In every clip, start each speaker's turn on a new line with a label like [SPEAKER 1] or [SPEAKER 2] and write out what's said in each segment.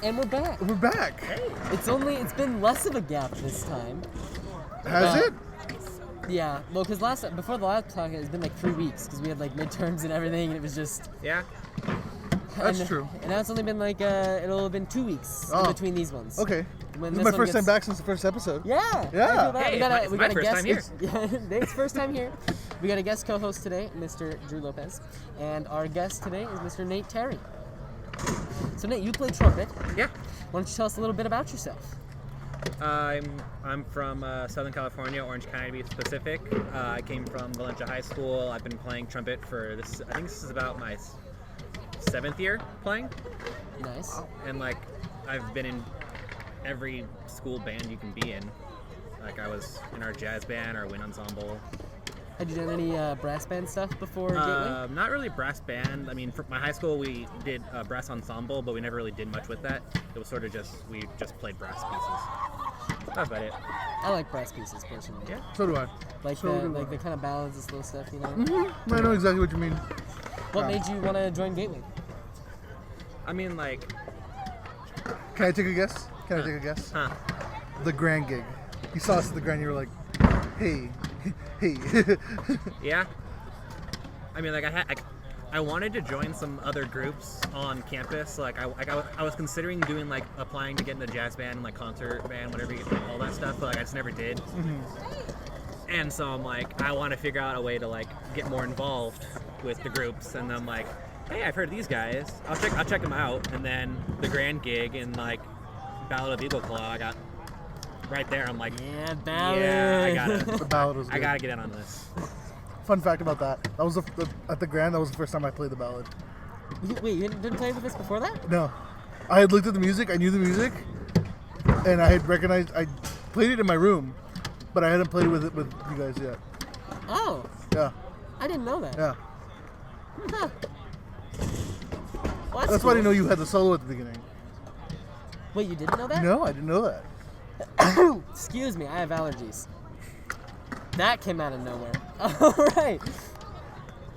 [SPEAKER 1] And we're back.
[SPEAKER 2] We're back.
[SPEAKER 3] Hey.
[SPEAKER 1] It's been less of a gap this time.
[SPEAKER 2] Has it?
[SPEAKER 1] Yeah. Well, because before the last talk, it's been like 3 weeks because we had like midterms and everything, and it was just.
[SPEAKER 3] Yeah.
[SPEAKER 2] That's true.
[SPEAKER 1] And now it's only been like it'll have been 2 weeks in between these ones.
[SPEAKER 2] Okay.
[SPEAKER 1] When
[SPEAKER 2] This is my first time back since the first episode.
[SPEAKER 1] Yeah.
[SPEAKER 2] Yeah.
[SPEAKER 1] Hey,
[SPEAKER 3] it's my first time here.
[SPEAKER 1] Yeah, Nate's first time here. We got a guest co-host today, Mr. Drew Lopez, and our guest today is Mr. Nate Terry. So Nate, you play trumpet.
[SPEAKER 3] Yeah.
[SPEAKER 1] Why don't you tell us a little bit about yourself?
[SPEAKER 3] I'm from Southern California, Orange County to be specific. I came from Valencia High School. I've been playing trumpet for this. I think this is about my 7th year playing.
[SPEAKER 1] Nice.
[SPEAKER 3] And like, I've been in every school band you can be in. Like, I was in our jazz band, our wind ensemble.
[SPEAKER 1] Had you done any brass band stuff before Gateway?
[SPEAKER 3] Not really brass band. I mean, for my high school, we did brass ensemble, but we never really did much with that. It was sort of we just played brass pieces. That's about it.
[SPEAKER 1] I like brass pieces personally.
[SPEAKER 3] Yeah.
[SPEAKER 2] So do I.
[SPEAKER 1] Like
[SPEAKER 2] So
[SPEAKER 1] the kind of ballads and slow stuff, you know.
[SPEAKER 2] Mm-hmm. I know exactly what you mean.
[SPEAKER 1] What made you want to join Gateway?
[SPEAKER 3] I mean, like,
[SPEAKER 2] Can I take a guess? Can I take a guess?
[SPEAKER 3] huh?
[SPEAKER 2] The Grand gig. You saw us at the Grand. You were like, hey, hey.
[SPEAKER 3] Yeah. I mean, like, I wanted to join some other groups on campus. Like, I was considering doing, like, applying to get in the jazz band and, like, concert band, whatever, all that stuff, but, like, I just never did.
[SPEAKER 2] Mm-hmm.
[SPEAKER 3] And so I'm like, I want to figure out a way to, like, get more involved with the groups. And I'm like, hey, I've heard of these guys. I'll check them out. And then the Grand gig and, like, Ballad of Eagle Claw, I got right there. I'm like,
[SPEAKER 1] Yeah, ballad.
[SPEAKER 3] yeah,
[SPEAKER 2] The ballad was good.
[SPEAKER 3] I gotta get in on this.
[SPEAKER 2] Fun fact about that. That was at the Grand. That was the first time I played the ballad.
[SPEAKER 1] Wait, you didn't play with us before that?
[SPEAKER 2] No. I had looked at the music. I knew the music. And I had recognized. I played it in my room. But I hadn't played with you guys yet.
[SPEAKER 1] Oh,
[SPEAKER 2] Yeah.
[SPEAKER 1] I didn't know that.
[SPEAKER 2] Yeah.
[SPEAKER 1] Huh. Well,
[SPEAKER 2] That's why I didn't know you had the solo at the beginning.
[SPEAKER 1] Wait, you didn't know that?
[SPEAKER 2] No, I didn't know that.
[SPEAKER 1] Excuse me, I have allergies. That came out of nowhere. All right.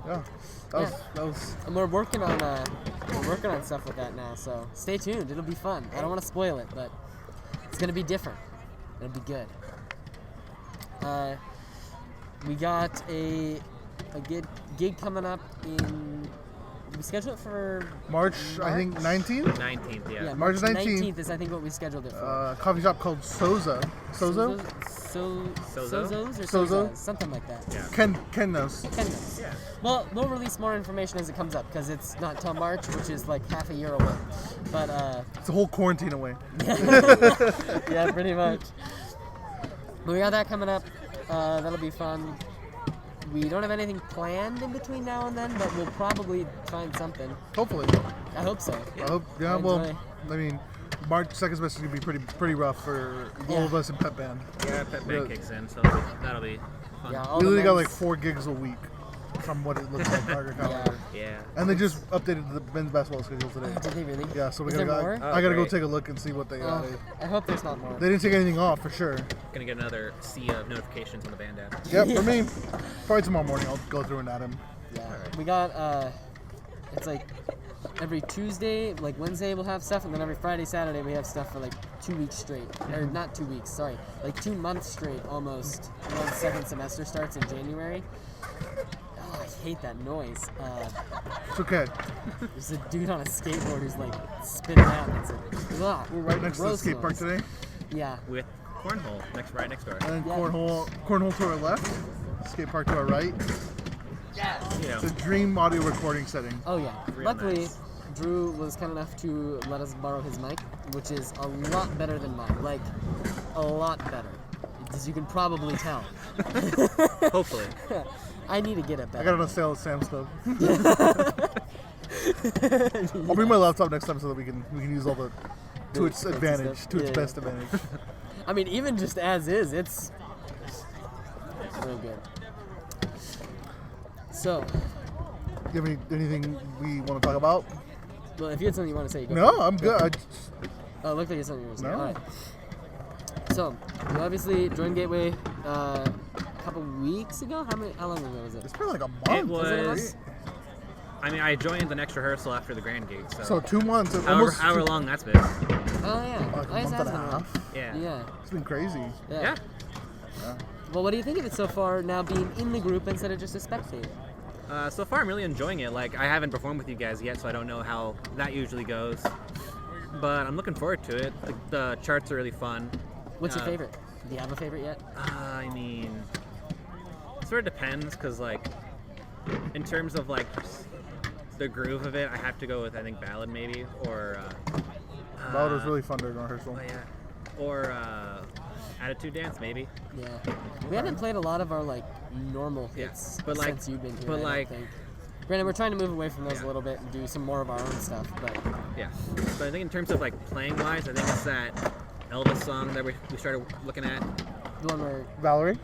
[SPEAKER 2] Yeah. That was.
[SPEAKER 1] And we're working on stuff with that now, so stay tuned. It'll be fun. I don't want to spoil it, but it's gonna be different. It'll be good. We got a gig coming up in. We scheduled it for
[SPEAKER 2] March, I think, 19th?
[SPEAKER 3] 19th, yeah.
[SPEAKER 1] yeah,
[SPEAKER 2] March
[SPEAKER 1] March
[SPEAKER 2] 19th.
[SPEAKER 1] 19th is I think what we scheduled it for.
[SPEAKER 2] Coffee shop called Sozo. Sozo?
[SPEAKER 1] Sozos or
[SPEAKER 2] Sozo?
[SPEAKER 1] Sozas, something like that.
[SPEAKER 3] Yeah.
[SPEAKER 2] Ken knows.
[SPEAKER 1] Ken knows.
[SPEAKER 3] Yeah.
[SPEAKER 1] Well, we'll release more information as it comes up because it's not till March, which is like half a year away. But
[SPEAKER 2] It's a whole quarantine away.
[SPEAKER 1] yeah, pretty much. But we got that coming up. That'll be fun. We don't have anything planned in between now and then, but we'll probably find something.
[SPEAKER 2] Hopefully.
[SPEAKER 1] I hope so.
[SPEAKER 2] I hope. Yeah.
[SPEAKER 1] I
[SPEAKER 2] Well,
[SPEAKER 1] enjoy.
[SPEAKER 2] I mean, March second semester is gonna be pretty rough for all of us in pep band.
[SPEAKER 3] Yeah, Pep
[SPEAKER 2] Yeah.
[SPEAKER 3] Band kicks in, so that'll be fun.
[SPEAKER 1] Yeah, all
[SPEAKER 2] We
[SPEAKER 1] the
[SPEAKER 2] literally got like
[SPEAKER 1] men's-
[SPEAKER 2] 4 gigs a week, from what it looks like on our calendar.
[SPEAKER 3] Yeah.
[SPEAKER 2] And they just updated the men's basketball schedule today.
[SPEAKER 1] Did they really?
[SPEAKER 2] Yeah, so we
[SPEAKER 1] Is
[SPEAKER 2] gotta
[SPEAKER 1] there
[SPEAKER 2] go.
[SPEAKER 1] more?
[SPEAKER 2] I gotta go
[SPEAKER 3] great.
[SPEAKER 2] take a look and see what they
[SPEAKER 1] Oh,
[SPEAKER 2] added.
[SPEAKER 1] I hope there's not more.
[SPEAKER 2] They didn't take anything off for sure.
[SPEAKER 3] Gonna get another sea of notifications on the band app.
[SPEAKER 2] Yep, for me, probably tomorrow morning I'll go through and add them.
[SPEAKER 1] Yeah, we got it's like every Tuesday, like Wednesday we'll have stuff, and then every Friday, Saturday we have stuff for like 2 weeks straight, or not 2 weeks, sorry, like 2 months straight almost. When the second semester starts in January. Oh, I hate that noise.
[SPEAKER 2] It's okay.
[SPEAKER 1] There's a dude on a skateboard who's like spinning out. And it's like, ugh,
[SPEAKER 2] We're right next to the
[SPEAKER 1] gross
[SPEAKER 2] skate park
[SPEAKER 1] noise.
[SPEAKER 2] today,
[SPEAKER 1] Yeah.
[SPEAKER 3] With Cornhole right next door.
[SPEAKER 2] and then
[SPEAKER 1] Yeah.
[SPEAKER 2] cornhole to our left, skate park to our right.
[SPEAKER 3] You know,
[SPEAKER 2] It's a dream audio recording setting.
[SPEAKER 1] Oh yeah.
[SPEAKER 3] Real
[SPEAKER 1] Luckily,
[SPEAKER 3] nice.
[SPEAKER 1] Drew was kind enough to let us borrow his mic, which is a lot better than mine. Like, a lot better. As you can probably tell.
[SPEAKER 3] hopefully.
[SPEAKER 1] I need to get it
[SPEAKER 2] I
[SPEAKER 1] better.
[SPEAKER 2] got it on sale at Sam's Club. I'll bring my laptop next time so that we can use all the to its
[SPEAKER 1] fancy
[SPEAKER 2] advantage,
[SPEAKER 1] stuff.
[SPEAKER 2] to its
[SPEAKER 1] Yeah.
[SPEAKER 2] best advantage.
[SPEAKER 1] I mean, even just as is, it's real good. So,
[SPEAKER 2] You have anything we want to talk about?
[SPEAKER 1] well, if you had something you want to say, go.
[SPEAKER 2] No, I'm good.
[SPEAKER 1] Oh, it looked like it's something you were saying.
[SPEAKER 2] No.
[SPEAKER 1] All right. So, you obviously joined Gateway a couple weeks ago. How long ago was it?
[SPEAKER 2] It's been like a month.
[SPEAKER 3] It
[SPEAKER 1] Was it a
[SPEAKER 3] was. I mean, I joined the next rehearsal after the grand gig, so,
[SPEAKER 2] So 2 months.
[SPEAKER 3] however long that's been.
[SPEAKER 1] Oh yeah.
[SPEAKER 2] Like a
[SPEAKER 1] I
[SPEAKER 2] month and a half.
[SPEAKER 3] Yeah.
[SPEAKER 1] Yeah.
[SPEAKER 2] It's been crazy.
[SPEAKER 3] Yeah.
[SPEAKER 1] Well, what do you think of it so far? Now being in the group instead of just a spectator.
[SPEAKER 3] So far, I'm really enjoying it. Like, I haven't performed with you guys yet, so I don't know how that usually goes. But I'm looking forward to it. The charts are really fun.
[SPEAKER 1] What's your favorite? Do you have a favorite yet?
[SPEAKER 3] I mean, it sort of depends, because, like, in terms of, like, the groove of it, I have to go with, I think, Ballad, maybe, or...
[SPEAKER 2] Ballad was really fun during rehearsal.
[SPEAKER 3] Oh, yeah. Or Attitude Dance, maybe.
[SPEAKER 1] Yeah. We haven't played a lot of our, like, normal
[SPEAKER 3] Yeah,
[SPEAKER 1] hits
[SPEAKER 3] but, like-
[SPEAKER 1] since you've been here,
[SPEAKER 3] but,
[SPEAKER 1] I don't
[SPEAKER 3] like-
[SPEAKER 1] think. Granted, we're trying to move away from those
[SPEAKER 3] Yeah.
[SPEAKER 1] a little bit and do some more of our own stuff, but...
[SPEAKER 3] Yeah. But I think in terms of, like, playing-wise, I think it's that Elvis song that we started looking at.
[SPEAKER 1] The one where...
[SPEAKER 2] Valerie?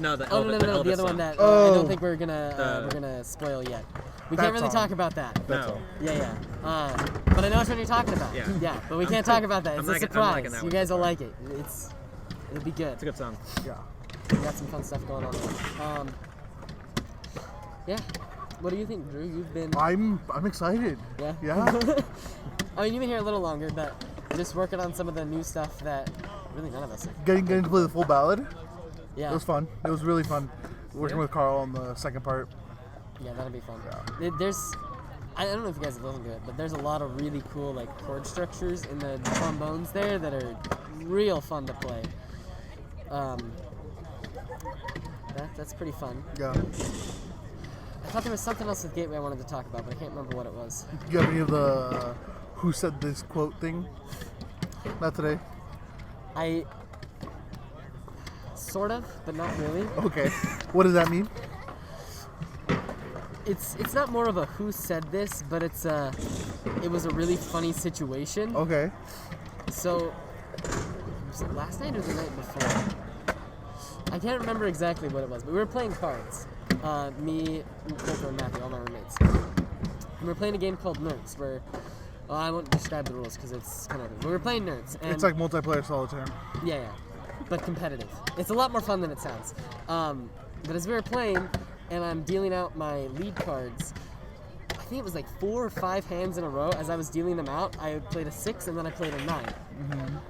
[SPEAKER 3] No, the
[SPEAKER 1] Oh,
[SPEAKER 3] Elvis,
[SPEAKER 1] no,
[SPEAKER 3] the
[SPEAKER 1] the
[SPEAKER 3] Elvis
[SPEAKER 1] other one
[SPEAKER 3] song.
[SPEAKER 1] that I
[SPEAKER 2] Oh.
[SPEAKER 1] don't think we're gonna
[SPEAKER 3] The-
[SPEAKER 1] spoil yet. We
[SPEAKER 2] That
[SPEAKER 1] can't really
[SPEAKER 2] song.
[SPEAKER 1] talk about that.
[SPEAKER 3] No.
[SPEAKER 1] Yeah. But I know which one you're talking about.
[SPEAKER 3] Yeah.
[SPEAKER 1] Yeah, but we can't talk about that. It's
[SPEAKER 3] I'm
[SPEAKER 1] a
[SPEAKER 3] liking- I'm
[SPEAKER 1] surprise.
[SPEAKER 3] liking that
[SPEAKER 1] You
[SPEAKER 3] one
[SPEAKER 1] guys
[SPEAKER 3] so
[SPEAKER 1] will
[SPEAKER 3] far.
[SPEAKER 1] like it. It'll be good.
[SPEAKER 3] It's a good song.
[SPEAKER 2] Yeah.
[SPEAKER 1] We got some fun stuff going on there. Yeah. What do you think, Drew? You've been...
[SPEAKER 2] I'm excited.
[SPEAKER 1] Yeah?
[SPEAKER 2] Yeah.
[SPEAKER 1] I mean, you've been here a little longer, but just working on some of the new stuff that really none of us have.
[SPEAKER 2] Getting to play the full ballad.
[SPEAKER 1] Yeah.
[SPEAKER 2] It was fun. It was really fun. Working
[SPEAKER 3] Yeah.
[SPEAKER 2] with Carl on the second part.
[SPEAKER 1] Yeah, that'll be fun.
[SPEAKER 2] Yeah.
[SPEAKER 1] There's... I don't know if you guys have listened to it, but there's a lot of really cool like chord structures in the trombones there that are real fun to play. That's pretty fun.
[SPEAKER 2] Yeah.
[SPEAKER 1] I thought there was something else with Gateway I wanted to talk about, but I can't remember what it was.
[SPEAKER 2] Do you have any of the who said this quote thing? Not today.
[SPEAKER 1] I sort of, but not really.
[SPEAKER 2] Okay. What does that mean?
[SPEAKER 1] It's not more of a who said this, but it was a really funny situation.
[SPEAKER 2] Okay.
[SPEAKER 1] So was it last night or the night before? I can't remember exactly what it was, but we were playing cards. Me, Coulter, and Matthew, all my roommates. And we were playing a game called Nerds, where I won't describe the rules because it's kind of. We were playing Nerds, and
[SPEAKER 2] It's like multiplayer solitaire.
[SPEAKER 1] yeah, but competitive. It's a lot more fun than it sounds. But as we were playing, and I'm dealing out my lead cards, I think it was like 4 or 5 hands in a row. As I was dealing them out, I played a 6 and then I played a 9.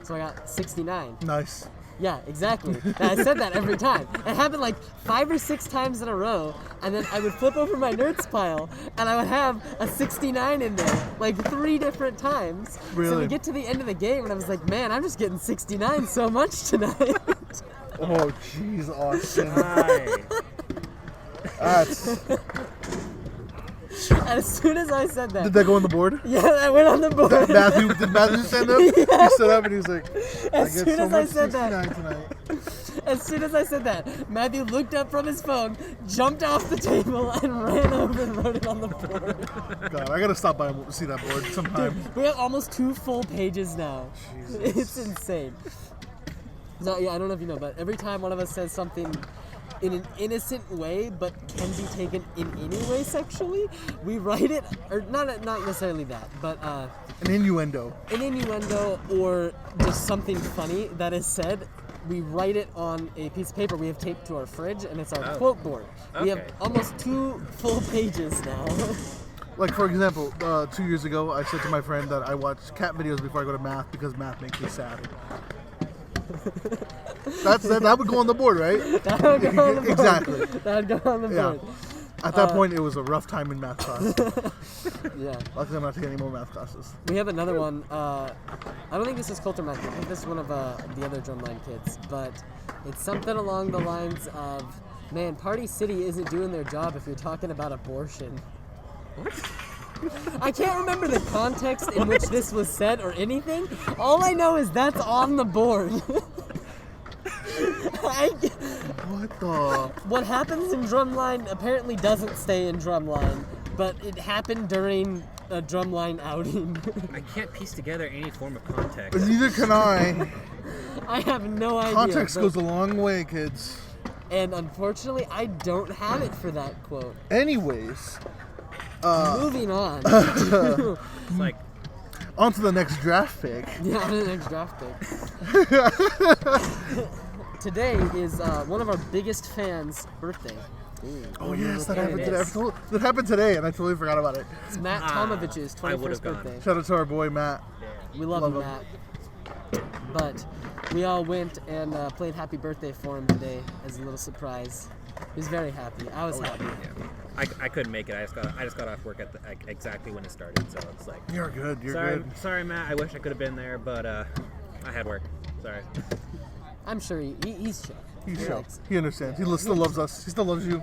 [SPEAKER 1] So I got 69.
[SPEAKER 2] Nice.
[SPEAKER 1] Yeah, exactly. And I said that every time. It happened like 5 or 6 times in a row, and then I would flip over my Nerds pile, and I would have a 69 in there, like 3 different times. So
[SPEAKER 2] Really?
[SPEAKER 1] we get to the end of the game, and I was like, man, I'm just getting 69 so much tonight.
[SPEAKER 2] Oh, jeez, Austin.
[SPEAKER 3] Hi.
[SPEAKER 2] That's.
[SPEAKER 1] And as soon as I said that,
[SPEAKER 2] Did that go on the board?
[SPEAKER 1] yeah, I went on the board.
[SPEAKER 2] Did Matthew stand up?
[SPEAKER 1] Yeah.
[SPEAKER 2] He stood up and he was like, I
[SPEAKER 1] As
[SPEAKER 2] get
[SPEAKER 1] soon
[SPEAKER 2] so
[SPEAKER 1] as I
[SPEAKER 2] much
[SPEAKER 1] said that.
[SPEAKER 2] 69 tonight.
[SPEAKER 1] As soon as I said that, Matthew looked up from his phone, jumped off the table, and ran over and wrote it on the board.
[SPEAKER 2] God, I gotta stop by and see that board sometime.
[SPEAKER 1] We have almost 2 full pages now.
[SPEAKER 2] Jesus.
[SPEAKER 1] It's insane. So yeah, I don't know if you know, but every time one of us says something in an innocent way, but can be taken in any way sexually, we write it, or not necessarily that, but
[SPEAKER 2] An innuendo.
[SPEAKER 1] an innuendo or just something funny that is said. We write it on a piece of paper we have taped to our fridge, and it's our
[SPEAKER 3] Oh.
[SPEAKER 1] quote board. We have
[SPEAKER 3] Okay.
[SPEAKER 1] almost 2 full pages now.
[SPEAKER 2] Like, for example, 2 years ago, I said to my friend that I watch cat videos before I go to math because math makes me sad. That would go on the board, right?
[SPEAKER 1] That would go on the board.
[SPEAKER 2] Exactly.
[SPEAKER 1] That would go on the
[SPEAKER 2] Yeah.
[SPEAKER 1] board.
[SPEAKER 2] At that point, it was a rough time in math class.
[SPEAKER 1] Yeah.
[SPEAKER 2] Luckily, I'm not taking any more math classes.
[SPEAKER 1] We have another one. I don't think this is Coulter Matthew. I think this is one of the other drumline kids. But it's something along the lines of, man, Party City isn't doing their job if you're talking about abortion. I can't remember the context in which this was said or anything. All I know is that's on the board.
[SPEAKER 2] What the?
[SPEAKER 1] What happens in drumline apparently doesn't stay in drumline, but it happened during a drumline outing.
[SPEAKER 3] I can't piece together any form of context.
[SPEAKER 2] Neither can I.
[SPEAKER 1] I have no idea.
[SPEAKER 2] Context
[SPEAKER 1] but-
[SPEAKER 2] goes a long way, kids.
[SPEAKER 1] And unfortunately, I don't have it for that quote.
[SPEAKER 2] Anyways,
[SPEAKER 1] Moving on.
[SPEAKER 3] It's like,
[SPEAKER 2] on to the next draft pick.
[SPEAKER 1] Yeah, on to the next draft pick. Today is one of our biggest fans' birthday. Ooh,
[SPEAKER 2] Oh
[SPEAKER 1] I
[SPEAKER 2] yes, that
[SPEAKER 1] remember
[SPEAKER 2] happened
[SPEAKER 1] what it
[SPEAKER 2] today.
[SPEAKER 1] is.
[SPEAKER 2] That happened today, and I totally forgot about it.
[SPEAKER 1] It's Matt Tomovich's
[SPEAKER 3] I would've
[SPEAKER 1] 21st
[SPEAKER 3] gone.
[SPEAKER 1] birthday.
[SPEAKER 2] Shout out to our boy Matt.
[SPEAKER 1] We love
[SPEAKER 2] Love
[SPEAKER 1] you,
[SPEAKER 2] him.
[SPEAKER 1] Matt. But we all went and played Happy Birthday for him today as a little surprise. He was very happy. I was happy.
[SPEAKER 3] Yeah. I couldn't make it. I just got off work at exactly when it started, so it's like.
[SPEAKER 2] You're good. You're
[SPEAKER 3] sorry,
[SPEAKER 2] good.
[SPEAKER 3] sorry, Matt. I wish I could have been there, but I had work. Sorry.
[SPEAKER 1] I'm sure he's chill.
[SPEAKER 2] He's
[SPEAKER 1] He
[SPEAKER 2] chill.
[SPEAKER 1] likes it.
[SPEAKER 2] He understands. He still loves us. He still loves you.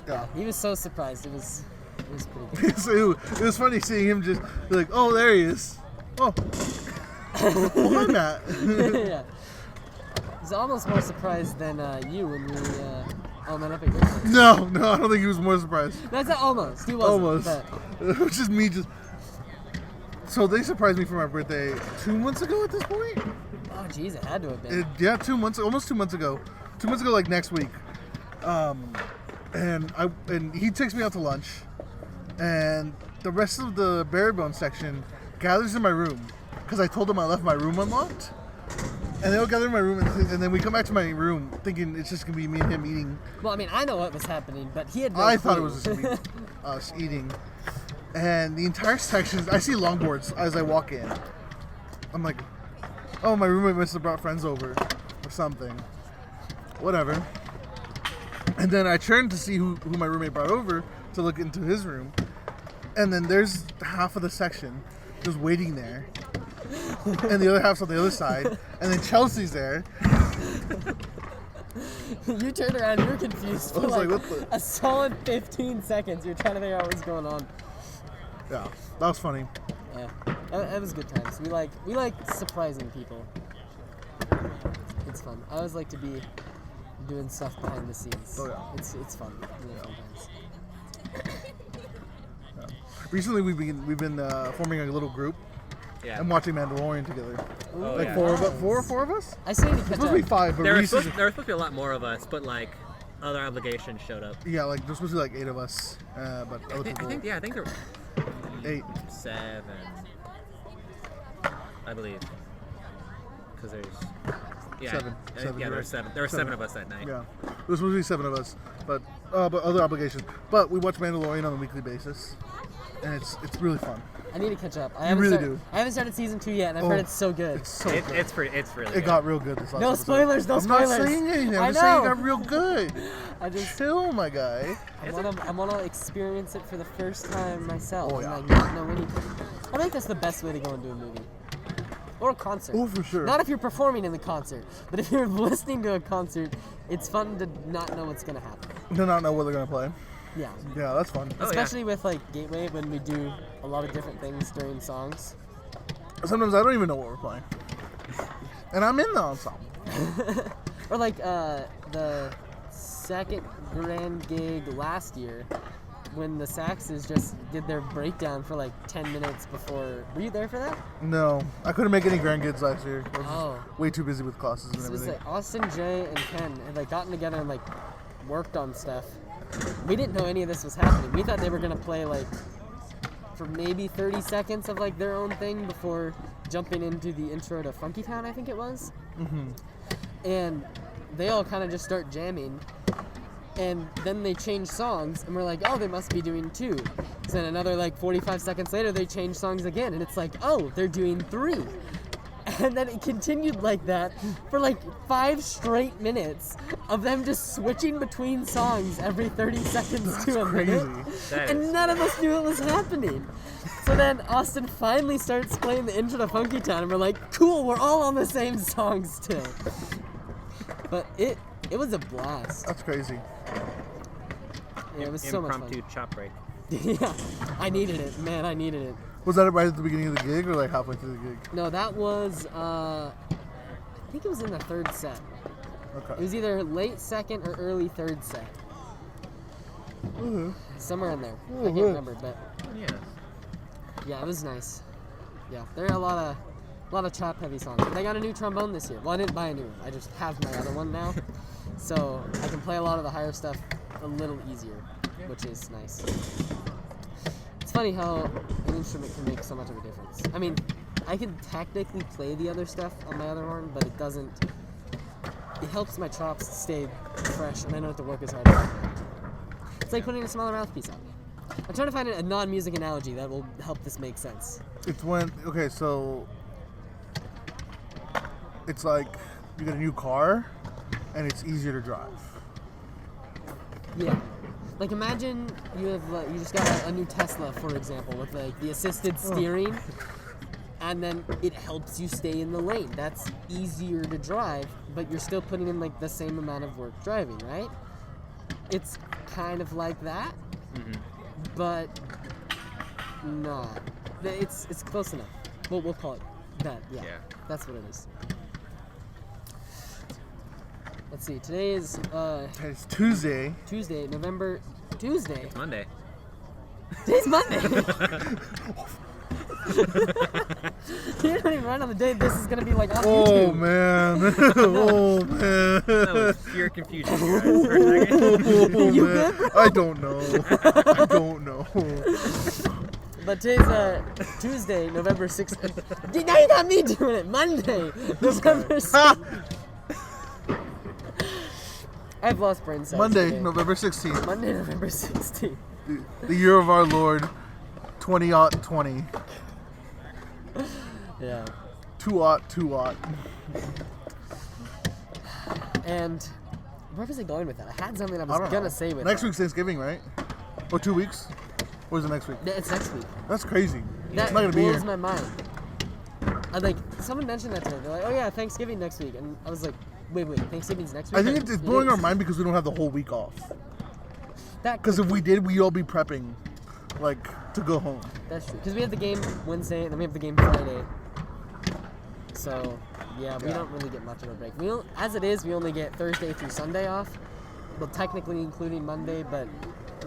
[SPEAKER 2] Yeah.
[SPEAKER 1] He was so surprised. It was pretty good.
[SPEAKER 2] So it was funny seeing him just be like, oh, there he is. Oh. Well, hi, Matt.
[SPEAKER 1] Yeah. He's almost more surprised than you when we all met up at your place.
[SPEAKER 2] No, I don't think he was more surprised.
[SPEAKER 1] That's not almost. He wasn't.
[SPEAKER 2] Almost.
[SPEAKER 1] But
[SPEAKER 2] It was just me just. So they surprised me for my birthday 2 months ago at this point?
[SPEAKER 1] oh, jeez, it had to have been.
[SPEAKER 2] Yeah, 2 months, almost 2 months ago. 2 months ago, like next week. And he takes me out to lunch, and the rest of the Berry Bone section gathers in my room because I told them I left my room unlocked. And they all gather in my room, and then we come back to my room thinking it's just gonna be me and him eating.
[SPEAKER 1] Well, I mean, I know what was happening, but he had no
[SPEAKER 2] I thought it
[SPEAKER 1] clue.
[SPEAKER 2] was just gonna be us eating. And the entire section, I see longboards as I walk in. I'm like, oh, my roommate must have brought friends over or something. Whatever. And then I turn to see who my roommate brought over to look into his room. And then there's half of the section just waiting there. And the other half's on the other side. And then Chelsea's there.
[SPEAKER 1] You turned around, you were confused for
[SPEAKER 2] I was
[SPEAKER 1] like,
[SPEAKER 2] like, what the-
[SPEAKER 1] a solid 15 seconds. You were trying to figure out what was going on.
[SPEAKER 2] Yeah, that was funny.
[SPEAKER 1] Yeah, that was good times. We like surprising people. It's fun. I always like to be doing stuff behind the scenes.
[SPEAKER 2] Oh, yeah.
[SPEAKER 1] It's fun. Really fun times.
[SPEAKER 2] Recently, we've been forming a little group
[SPEAKER 3] Yeah.
[SPEAKER 2] and watching Mandalorian together.
[SPEAKER 3] Oh,
[SPEAKER 2] Like
[SPEAKER 3] yeah.
[SPEAKER 2] four of us?
[SPEAKER 1] I say to
[SPEAKER 2] It's
[SPEAKER 1] catch
[SPEAKER 2] supposed to be
[SPEAKER 1] up.
[SPEAKER 2] 5, but
[SPEAKER 3] There were
[SPEAKER 2] Reese is,
[SPEAKER 3] supposed to be a lot more of us, but like other obligations showed up.
[SPEAKER 2] yeah, like there's supposed to be like 8 of us, but other
[SPEAKER 3] I
[SPEAKER 2] people
[SPEAKER 3] think there were
[SPEAKER 2] 8.
[SPEAKER 3] 7, I believe, because there's
[SPEAKER 2] Seven. Seven,
[SPEAKER 3] yeah,
[SPEAKER 2] you're
[SPEAKER 3] there were
[SPEAKER 2] right.
[SPEAKER 3] 7. There were 7 of us that night.
[SPEAKER 2] Yeah, there's supposed to be 7 of us, but other obligations. But we watch Mandalorian on a weekly basis, and it's really fun.
[SPEAKER 1] I need to catch up. I
[SPEAKER 2] really
[SPEAKER 1] started,
[SPEAKER 2] do.
[SPEAKER 1] I haven't started season 2 yet, and I've
[SPEAKER 2] Oh,
[SPEAKER 1] heard it's so good.
[SPEAKER 2] It's so
[SPEAKER 3] It's
[SPEAKER 2] good.
[SPEAKER 3] really
[SPEAKER 2] It
[SPEAKER 3] good.
[SPEAKER 2] got real good this last
[SPEAKER 1] No
[SPEAKER 2] episode.
[SPEAKER 1] spoilers, no
[SPEAKER 2] I'm
[SPEAKER 1] spoilers.
[SPEAKER 2] not saying anything. I'm
[SPEAKER 1] I
[SPEAKER 2] just saying it
[SPEAKER 1] know.
[SPEAKER 2] got real good.
[SPEAKER 1] I just
[SPEAKER 2] Chill, my guy.
[SPEAKER 1] I wanna experience it for the first time myself.
[SPEAKER 2] Oh,
[SPEAKER 1] and
[SPEAKER 2] yeah.
[SPEAKER 1] like not know anything. I think that's the best way to go into a movie. Or a concert.
[SPEAKER 2] Oh, for sure.
[SPEAKER 1] Not if you're performing in the concert, but if you're listening to a concert, it's fun to not know what's gonna happen.
[SPEAKER 2] Do not know what they're gonna play.
[SPEAKER 1] Yeah.
[SPEAKER 2] Yeah, that's fun.
[SPEAKER 3] Oh, yeah.
[SPEAKER 1] Especially with like Gateway when we do a lot of different things during songs.
[SPEAKER 2] Sometimes I don't even know what we're playing, and I'm in the ensemble.
[SPEAKER 1] Or like the second grand gig last year when the Saxes just did their breakdown for like 10 minutes before. Were you there for that?
[SPEAKER 2] No, I couldn't make any grand kids last year. I was
[SPEAKER 1] Oh.
[SPEAKER 2] just way too busy with classes and
[SPEAKER 1] So it was
[SPEAKER 2] everything.
[SPEAKER 1] like Austin, Jay, and Ken had like gotten together and like worked on stuff. We didn't know any of this was happening. We thought they were gonna play like for maybe 30 seconds of like their own thing before jumping into the intro to Funky Town, I think it was.
[SPEAKER 2] Mm-hmm.
[SPEAKER 1] And they all kind of just start jamming. And then they change songs, and we're like, oh, they must be doing 2. So then another like 45 seconds later, they change songs again, and it's like, oh, they're doing 3. And then it continued like that for like 5 straight minutes of them just switching between songs every 30 seconds to a minute.
[SPEAKER 3] That
[SPEAKER 1] And
[SPEAKER 3] is-
[SPEAKER 1] none of us knew it was happening. So then Austin finally starts playing the intro to Funky Town, and we're like, cool, we're all on the same song still. But it was a blast.
[SPEAKER 2] That's crazy.
[SPEAKER 1] Yeah, it was so much
[SPEAKER 3] Impromptu
[SPEAKER 1] fun.
[SPEAKER 3] chop break.
[SPEAKER 1] Yeah, I needed it, man. I needed it.
[SPEAKER 2] Was that right at the beginning of the gig or like halfway through the gig?
[SPEAKER 1] No, that was I think it was in the 3rd set. It
[SPEAKER 2] Okay.
[SPEAKER 1] was either late 2nd or early 3rd set.
[SPEAKER 2] Mhm.
[SPEAKER 1] Somewhere in there. I
[SPEAKER 2] Mhm.
[SPEAKER 1] can't remember, but
[SPEAKER 3] Yeah.
[SPEAKER 1] yeah, it was nice. Yeah, there are a lot of chop heavy songs. They got a new trombone this year. Well, I didn't buy a new one. I just have my other one now, so I can play a lot of the higher stuff a little easier, which is nice. It's funny how an instrument can make so much of a difference. I mean, I can technically play the other stuff on my other horn, but it doesn't it helps my chops stay fresh, and I don't have to work as hard. It's like putting a smaller mouthpiece on. I'm trying to find a non-music analogy that will help this make sense.
[SPEAKER 2] It's when, okay, so it's like you get a new car and it's easier to drive.
[SPEAKER 1] Yeah. Like imagine you have you just got a new Tesla, for example, with like the assisted steering, and then it helps you stay in the lane. That's easier to drive, but you're still putting in like the same amount of work driving, right? It's kind of like that, but not. It's close enough. We'll call it that. Yeah. That's what it is. Let's see. Today is
[SPEAKER 2] It's Tuesday.
[SPEAKER 1] Tuesday.
[SPEAKER 3] It's Monday.
[SPEAKER 1] Today's Monday. You don't even run on the day this is gonna be like on
[SPEAKER 2] Oh
[SPEAKER 1] YouTube.
[SPEAKER 2] man. Oh man.
[SPEAKER 3] That was pure confusion, guys, for a second.
[SPEAKER 2] Oh,
[SPEAKER 1] You
[SPEAKER 2] man.
[SPEAKER 1] good?
[SPEAKER 2] I don't know. I don't know.
[SPEAKER 1] But today's Tuesday, November 6th. Now you got me doing it. Monday, November 6th. I've lost brain cells.
[SPEAKER 2] Monday,
[SPEAKER 1] today.
[SPEAKER 2] November 16th.
[SPEAKER 1] Monday, November 16th.
[SPEAKER 2] The year of our Lord, 2020.
[SPEAKER 1] Yeah.
[SPEAKER 2] 2-2.
[SPEAKER 1] And where was I going with that? I had something I
[SPEAKER 2] I
[SPEAKER 1] was
[SPEAKER 2] don't
[SPEAKER 1] gonna
[SPEAKER 2] know.
[SPEAKER 1] say with
[SPEAKER 2] Next
[SPEAKER 1] that.
[SPEAKER 2] week's Thanksgiving, right? Or 2 weeks? Or is it next week?
[SPEAKER 1] It's next week.
[SPEAKER 2] That's crazy.
[SPEAKER 1] That
[SPEAKER 2] It's not gonna be
[SPEAKER 1] blows
[SPEAKER 2] here.
[SPEAKER 1] my mind. And like someone mentioned that to me. They're like, "Oh yeah, Thanksgiving next week," and I was like, "Wait, Thanksgiving's next week."
[SPEAKER 2] I think
[SPEAKER 1] Like,
[SPEAKER 2] it's blowing
[SPEAKER 1] it
[SPEAKER 2] our
[SPEAKER 1] is.
[SPEAKER 2] mind because we don't have the whole week off.
[SPEAKER 1] That
[SPEAKER 2] Because if we did, we'd all be prepping, like, to go home.
[SPEAKER 1] That's true. Because we have the game Wednesday, and then we have the game Friday. So, yeah, we
[SPEAKER 2] Yeah.
[SPEAKER 1] don't really get much of a break. As it is, we only get Thursday through Sunday off. Well, technically including Monday, but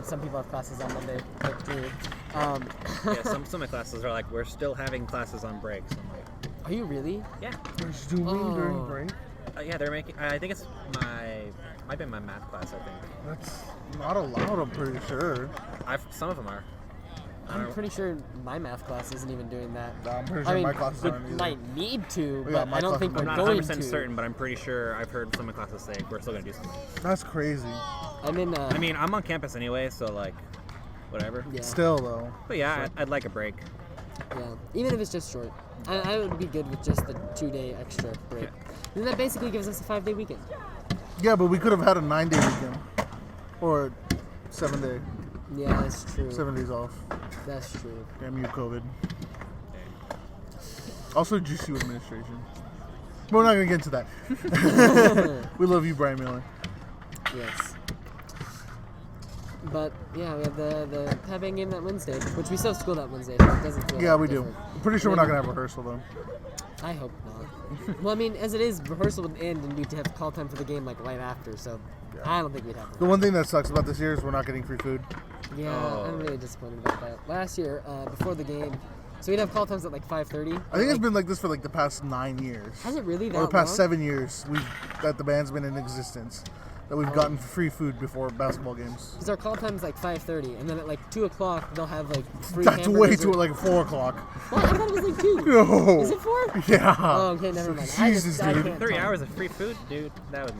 [SPEAKER 1] some people have classes on Monday. Like Drew.
[SPEAKER 3] Yeah, some of my classes are like, we're still having classes on breaks. I'm like,
[SPEAKER 1] Are you really?
[SPEAKER 3] yeah.
[SPEAKER 2] There's doing during
[SPEAKER 1] Oh.
[SPEAKER 2] break?
[SPEAKER 3] Yeah, they're making, I think it's might be my math class, I think.
[SPEAKER 2] That's not allowed, I'm pretty sure.
[SPEAKER 3] Some of them are. I
[SPEAKER 1] I'm
[SPEAKER 3] don't-
[SPEAKER 1] pretty sure my math class isn't even doing that.
[SPEAKER 2] Nah, I'm pretty
[SPEAKER 1] I
[SPEAKER 2] sure
[SPEAKER 1] mean,
[SPEAKER 2] my classes
[SPEAKER 1] we
[SPEAKER 2] aren't either.
[SPEAKER 1] might need to,
[SPEAKER 2] Yeah,
[SPEAKER 1] but
[SPEAKER 2] my
[SPEAKER 1] I don't
[SPEAKER 2] class-
[SPEAKER 1] think
[SPEAKER 2] I'm
[SPEAKER 1] we're
[SPEAKER 3] I'm not
[SPEAKER 1] going
[SPEAKER 3] 100%
[SPEAKER 1] to.
[SPEAKER 3] certain, but I'm pretty sure I've heard some of my classes say we're still going to do something.
[SPEAKER 2] That's crazy.
[SPEAKER 1] I'm in.
[SPEAKER 3] I mean, I'm on campus anyway, so like, whatever.
[SPEAKER 1] Yeah.
[SPEAKER 2] Still, though.
[SPEAKER 3] But yeah, I'd like a break.
[SPEAKER 1] Yeah, even if it's just short. I would be good with just the 2-day extra break. And that basically gives us a 5-day weekend.
[SPEAKER 2] Yeah, but we could have had a 9-day weekend. Or a 7-day.
[SPEAKER 1] Yeah, that's true.
[SPEAKER 2] 7 days off.
[SPEAKER 1] That's true.
[SPEAKER 2] Damn you, COVID. Also, GCU administration. But we're not going to get into that. We love you, Brian Miller.
[SPEAKER 1] Yes. But yeah, we have the Pep game that Wednesday, which we still have school that Wednesday, so it doesn't feel
[SPEAKER 2] Yeah,
[SPEAKER 1] that
[SPEAKER 2] we do.
[SPEAKER 1] different.
[SPEAKER 2] I'm pretty sure we're not going to have rehearsal, though.
[SPEAKER 1] I hope not. Well, I mean, as it is, rehearsal would end and we'd have call time for the game like right after, so I don't think we'd have
[SPEAKER 2] The one thing that sucks about this year is we're not getting free food.
[SPEAKER 1] Yeah, I'm really disappointed about that. Last year, before the game, so we'd have call times at like 5:30.
[SPEAKER 2] I think it's been like this for like the past 9 years.
[SPEAKER 1] Has it really that
[SPEAKER 2] Or the past
[SPEAKER 1] long?
[SPEAKER 2] 7 years that the band's been in existence. That we've gotten free food before basketball games.
[SPEAKER 1] Because our call time's like 5:30, and then at like 2 o'clock they'll have like free
[SPEAKER 2] That's way
[SPEAKER 1] hamburgers
[SPEAKER 2] too
[SPEAKER 1] or-
[SPEAKER 2] like 4 o'clock.
[SPEAKER 1] What? I thought it was like 2.
[SPEAKER 2] No.
[SPEAKER 1] Is it 4?
[SPEAKER 2] Yeah.
[SPEAKER 1] Oh, okay, never mind.
[SPEAKER 2] Jesus,
[SPEAKER 1] I
[SPEAKER 2] dude.
[SPEAKER 1] can't
[SPEAKER 3] 3
[SPEAKER 1] talk.
[SPEAKER 3] hours of free food, dude. That would.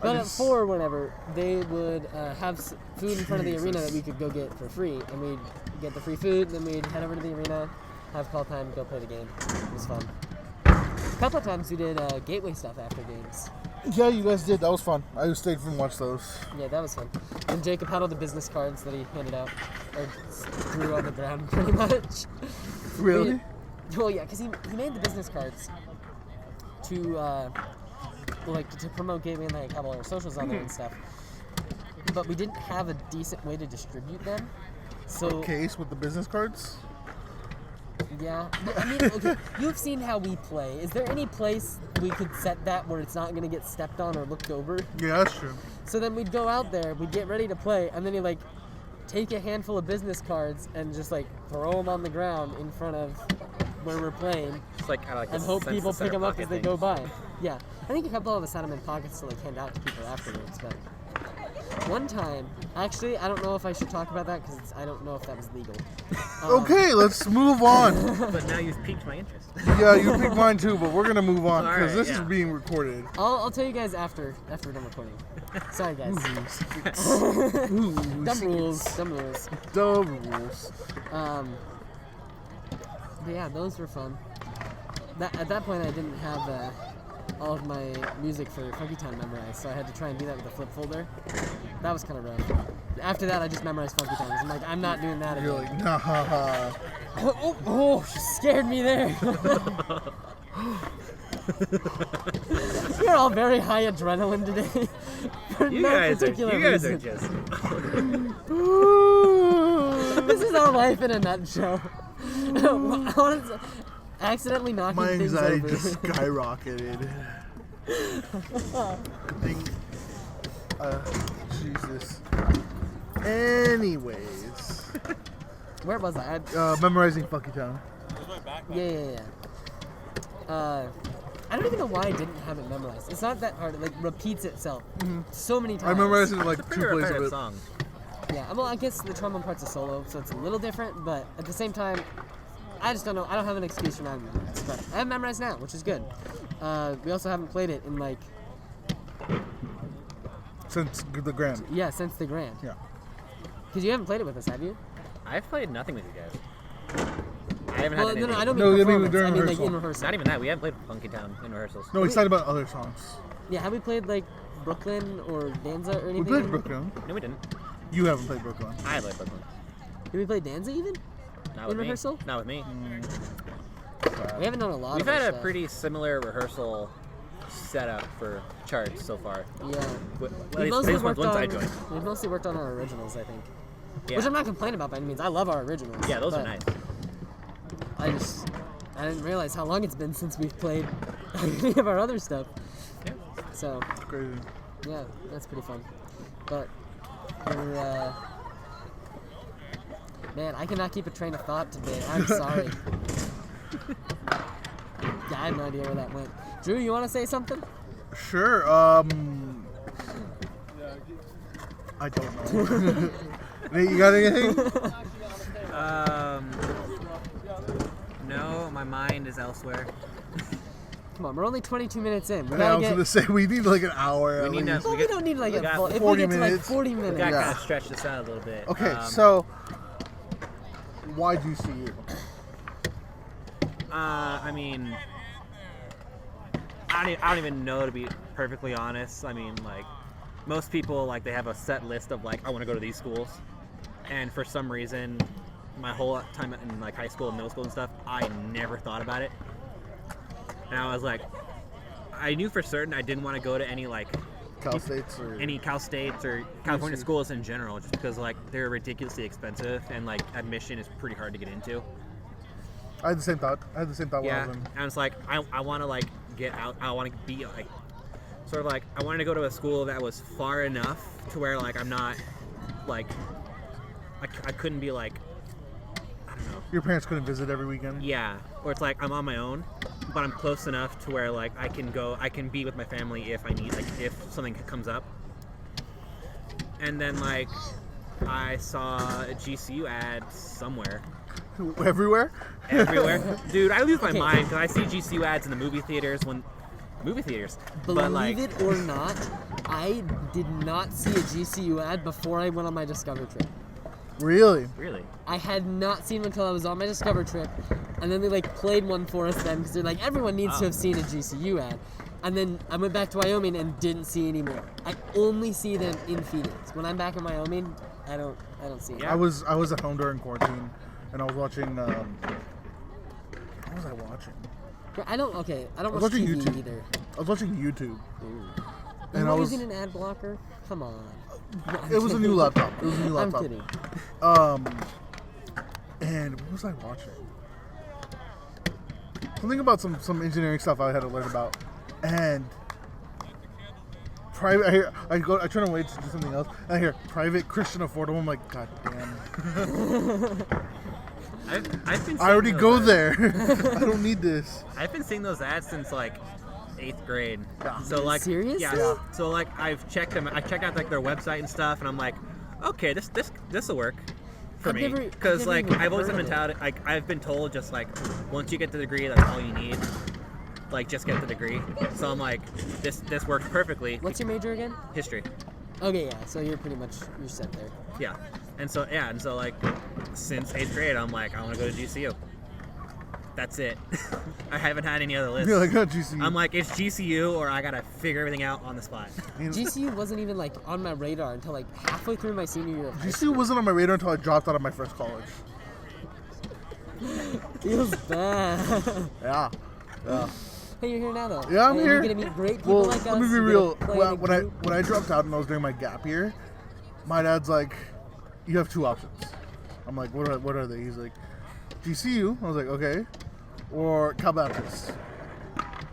[SPEAKER 1] But at
[SPEAKER 2] just-
[SPEAKER 1] 4, whenever, they would have food in front of the arena
[SPEAKER 2] Jesus.
[SPEAKER 1] that we could go get for free. And we'd get the free food, then we'd head over to the arena, have call time, go play the game. It was fun. A couple of times we did gateway stuff after games.
[SPEAKER 2] Yeah, you guys did. That was fun. I stayed and watched those.
[SPEAKER 1] Yeah, that was fun. And Jacob had all the business cards that he handed out, or threw on the ground, pretty much.
[SPEAKER 2] Really?
[SPEAKER 1] Well, yeah, because he made the business cards to to promote Gateway and like have all our socials on there and stuff. But we didn't have a decent way to distribute them. So
[SPEAKER 2] Case with the business cards?
[SPEAKER 1] yeah, I mean, okay, you've seen how we play. Is there any place we could set that where it's not gonna get stepped on or looked over?
[SPEAKER 2] Yeah, that's true.
[SPEAKER 1] So then we'd go out there, we'd get ready to play, and then you like take a handful of business cards and just like throw them on the ground in front of where we're playing,
[SPEAKER 3] It's like I like
[SPEAKER 1] and
[SPEAKER 3] the
[SPEAKER 1] hope
[SPEAKER 3] sense
[SPEAKER 1] people
[SPEAKER 3] to set
[SPEAKER 1] pick
[SPEAKER 3] a
[SPEAKER 1] them up
[SPEAKER 3] pocket
[SPEAKER 1] as they
[SPEAKER 3] thing.
[SPEAKER 1] go by. Yeah, I think a couple of us had them in pockets to like hand out to people afterwards, but One time, actually, I don't know if I should talk about that because I don't know if that was legal.
[SPEAKER 2] Okay, let's move on.
[SPEAKER 3] But now you've piqued my interest.
[SPEAKER 2] Yeah, you picked mine too, but we're gonna move on because
[SPEAKER 3] Alright,
[SPEAKER 2] this is
[SPEAKER 3] yeah.
[SPEAKER 2] being recorded.
[SPEAKER 1] I'll tell you guys after we're done recording. Sorry, guys.
[SPEAKER 2] Ooh,
[SPEAKER 1] Dumb rules. Dumb rules.
[SPEAKER 2] Dumb rules.
[SPEAKER 1] But yeah, those were fun. At that point, I didn't have all of my music for Funky Town memorized, so I had to try and do that with a flip folder. That was kind of rough. After that, I just memorized Funky Town. I'm like, I'm not doing that again.
[SPEAKER 2] You're like, nah.
[SPEAKER 1] Oh, she scared me there. You're all very high adrenaline today. For
[SPEAKER 3] You
[SPEAKER 1] no
[SPEAKER 3] guys
[SPEAKER 1] particular
[SPEAKER 3] are
[SPEAKER 1] reason.
[SPEAKER 3] just.
[SPEAKER 1] This is our life in a nutshell. Accidentally knocking
[SPEAKER 2] My
[SPEAKER 1] things
[SPEAKER 2] anxiety
[SPEAKER 1] over.
[SPEAKER 2] just skyrocketed. Good thing. Jesus. Anyways,
[SPEAKER 1] Where was I?
[SPEAKER 2] memorizing Funky Town.
[SPEAKER 1] Yeah. I don't even know why I didn't have it memorized. It's not that hard. It repeats itself so many times.
[SPEAKER 2] I memorized it in like
[SPEAKER 3] It's a
[SPEAKER 2] two
[SPEAKER 3] pretty
[SPEAKER 2] plays of
[SPEAKER 3] repetitive
[SPEAKER 2] it.
[SPEAKER 3] song.
[SPEAKER 1] Yeah, well, I guess the trombone part's a solo, so it's a little different, but at the same time, I just don't know. I don't have an excuse for not having memorized, but I have memorized now, which is good. We also haven't played it in
[SPEAKER 2] Since the Grand.
[SPEAKER 1] since the Grand.
[SPEAKER 2] Yeah.
[SPEAKER 1] Because you haven't played it with us, have you?
[SPEAKER 3] I've played nothing with you guys. I haven't
[SPEAKER 1] Well,
[SPEAKER 3] had
[SPEAKER 1] no,
[SPEAKER 3] anything.
[SPEAKER 1] I don't
[SPEAKER 2] No,
[SPEAKER 1] mean
[SPEAKER 2] you mean
[SPEAKER 1] performance.
[SPEAKER 2] during
[SPEAKER 1] I mean
[SPEAKER 2] rehearsal.
[SPEAKER 1] in rehearsal.
[SPEAKER 3] Not even that. We haven't played Funky Town in rehearsals.
[SPEAKER 2] No, he's talking about other songs.
[SPEAKER 1] Yeah, have we played Brooklyn or Danza or anything?
[SPEAKER 2] We played Brooklyn.
[SPEAKER 3] No, we didn't.
[SPEAKER 2] You haven't played Brooklyn.
[SPEAKER 3] I played Brooklyn.
[SPEAKER 1] Did we play Danza even?
[SPEAKER 3] Not
[SPEAKER 1] In
[SPEAKER 3] with
[SPEAKER 1] rehearsal?
[SPEAKER 3] me. Not with me.
[SPEAKER 1] We haven't done a lot
[SPEAKER 3] We've
[SPEAKER 1] of our
[SPEAKER 3] had a
[SPEAKER 1] stuff.
[SPEAKER 3] pretty similar rehearsal setup for charts so far.
[SPEAKER 1] Yeah.
[SPEAKER 3] At
[SPEAKER 1] We've
[SPEAKER 3] least
[SPEAKER 1] mostly
[SPEAKER 3] once
[SPEAKER 1] worked
[SPEAKER 3] I
[SPEAKER 1] on,
[SPEAKER 3] joined.
[SPEAKER 1] we've mostly worked on our originals, I think.
[SPEAKER 3] Yeah.
[SPEAKER 1] Which I'm not complaining about by any means. I love our originals.
[SPEAKER 3] Yeah, those are
[SPEAKER 1] but
[SPEAKER 3] nice.
[SPEAKER 1] I didn't realize how long it's been since we've played any of our other stuff.
[SPEAKER 3] Yeah.
[SPEAKER 1] So,
[SPEAKER 2] Crazy.
[SPEAKER 1] yeah, that's pretty fun. But, we're, man, I cannot keep a train of thought today. I'm sorry. Yeah, I have no idea where that went. Drew, you want to say something?
[SPEAKER 2] Sure. I don't know. Nate, you got anything?
[SPEAKER 3] No, my mind is elsewhere.
[SPEAKER 1] Come on, we're only 22 minutes in. We
[SPEAKER 2] I
[SPEAKER 1] gotta
[SPEAKER 2] was
[SPEAKER 1] get.
[SPEAKER 2] gonna say we need like an hour.
[SPEAKER 3] We
[SPEAKER 2] at
[SPEAKER 3] need to-
[SPEAKER 2] least.
[SPEAKER 1] Well, we don't need
[SPEAKER 3] we
[SPEAKER 1] a
[SPEAKER 3] got
[SPEAKER 1] full. If we
[SPEAKER 2] 40
[SPEAKER 1] get to like
[SPEAKER 2] minutes.
[SPEAKER 1] 40
[SPEAKER 3] We
[SPEAKER 1] minutes.
[SPEAKER 3] gotta
[SPEAKER 2] Yeah.
[SPEAKER 3] kind of stretch this out a little bit.
[SPEAKER 2] Okay, so why GCU?
[SPEAKER 3] I mean, I don't even know, to be perfectly honest. I mean, like, most people, like, they have a set list of, like, I want to go to these schools. And for some reason, my whole time in, like, high school and middle school and stuff, I never thought about it. And I was like, I knew for certain I didn't want to go to any, like,
[SPEAKER 2] Cal States or
[SPEAKER 3] any Cal States or California
[SPEAKER 2] UC.
[SPEAKER 3] schools in general, just because, like, they're ridiculously expensive and, like, admission is pretty hard to get into.
[SPEAKER 2] I had the same thought. When I
[SPEAKER 3] Yeah,
[SPEAKER 2] was in.
[SPEAKER 3] and it's like I want to like get out. I want to be like sort of like I wanted to go to a school that was far enough to where like I'm not like I couldn't be like I don't know.
[SPEAKER 2] Your parents couldn't visit every weekend.
[SPEAKER 3] Yeah, or it's like I'm on my own, but I'm close enough to where like I can be with my family if I need like if something comes up. And then like I saw a GCU ad somewhere.
[SPEAKER 2] Everywhere.
[SPEAKER 3] Everywhere. Dude, I lose my
[SPEAKER 1] Okay.
[SPEAKER 3] mind because I see GCU ads in the movie theaters
[SPEAKER 1] Believe
[SPEAKER 3] but like
[SPEAKER 1] it or not, I did not see a GCU ad before I went on my Discover trip.
[SPEAKER 2] Really?
[SPEAKER 3] really
[SPEAKER 1] I had not seen one until I was on my Discover trip, and then they like played one for us then because they're like everyone needs to have seen a GCU ad, and then I went back to Wyoming and didn't see any more. I only see them in Phoenix. When I'm back in Wyoming, I don't see it.
[SPEAKER 3] Yeah.
[SPEAKER 2] I was at home during quarantine, and I was watching. What was I watching?
[SPEAKER 1] I don't
[SPEAKER 2] was
[SPEAKER 1] watch
[SPEAKER 2] watching
[SPEAKER 1] TV
[SPEAKER 2] YouTube.
[SPEAKER 1] either.
[SPEAKER 2] I was watching YouTube.
[SPEAKER 1] Am
[SPEAKER 2] And
[SPEAKER 1] I
[SPEAKER 2] I was.
[SPEAKER 1] using an ad blocker? Come on.
[SPEAKER 2] It was a new laptop.
[SPEAKER 1] I'm kidding.
[SPEAKER 2] And what was I watching? Something about some engineering stuff I had to learn about, and private. I turn away to do something else, and I hear private Christian affordable. I'm like, God damn!
[SPEAKER 3] I've been
[SPEAKER 2] I already
[SPEAKER 3] seeing
[SPEAKER 2] go
[SPEAKER 3] those
[SPEAKER 2] there. I don't need this.
[SPEAKER 3] I've been seeing those ads since like 8th grade.
[SPEAKER 2] Yeah.
[SPEAKER 3] So like,
[SPEAKER 1] Serious?
[SPEAKER 3] Yeah.
[SPEAKER 2] Yeah.
[SPEAKER 3] So like, I checked out like their website and stuff, and I'm like, okay, this will work for
[SPEAKER 1] I've
[SPEAKER 3] me.
[SPEAKER 1] never-
[SPEAKER 3] Because
[SPEAKER 1] I've
[SPEAKER 3] like,
[SPEAKER 1] never even
[SPEAKER 3] I've always had
[SPEAKER 1] heard of it.
[SPEAKER 3] mentality. Like, I've been told just like, once you get the degree, that's all you need. Like, just get the degree. So I'm like, this works perfectly.
[SPEAKER 1] What's your major again?
[SPEAKER 3] History.
[SPEAKER 1] Okay, yeah. So you're set there.
[SPEAKER 3] Yeah. And so like, since 8th grade, I'm like, I want to go to GCU. That's it. I haven't had any other lists.
[SPEAKER 2] You're like, oh, GCU.
[SPEAKER 3] I'm like, it's GCU or I gotta figure everything out on the spot.
[SPEAKER 1] GCU wasn't even like on my radar until like halfway through my senior year of high
[SPEAKER 2] GCU wasn't on my radar until I dropped out of my first college.
[SPEAKER 1] school. Feels bad.
[SPEAKER 2] Yeah. Yeah.
[SPEAKER 1] Hey, you're here now though.
[SPEAKER 2] Yeah, I'm
[SPEAKER 1] Hey,
[SPEAKER 2] here.
[SPEAKER 1] You're gonna meet great people
[SPEAKER 2] Well,
[SPEAKER 1] like us.
[SPEAKER 2] let me be
[SPEAKER 1] You're
[SPEAKER 2] real.
[SPEAKER 1] gonna play in a
[SPEAKER 2] When I
[SPEAKER 1] group.
[SPEAKER 2] dropped out and I was doing my gap year, my dad's like, "You have 2 options." I'm like, "What are they?" He's like, "GCU." I was like, "Okay," or Cal Baptist.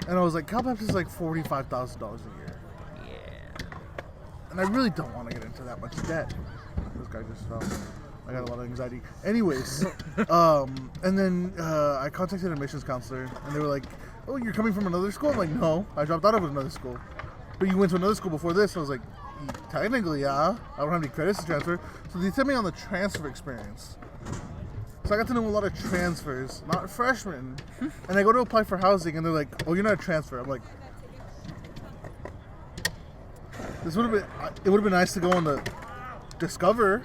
[SPEAKER 2] And I was like, Cal Baptist is like $45,000 a year,
[SPEAKER 3] Yeah.
[SPEAKER 2] and I really don't want to get into that much debt. This guy just fell. I got a lot of anxiety. Anyways, and then I contacted an admissions counselor, and they were like, "Oh, you're coming from another school?" I'm like, "No, I dropped out of another school." "But you went to another school before this?" I was like, "Technically, yeah. I don't have any credits to transfer." So they sent me on the transfer experience. So I got to know a lot of transfers, not freshmen. And I go to apply for housing, and they're like, "Oh, you're not a transfer." I'm like, it would have been nice to go on the Discover,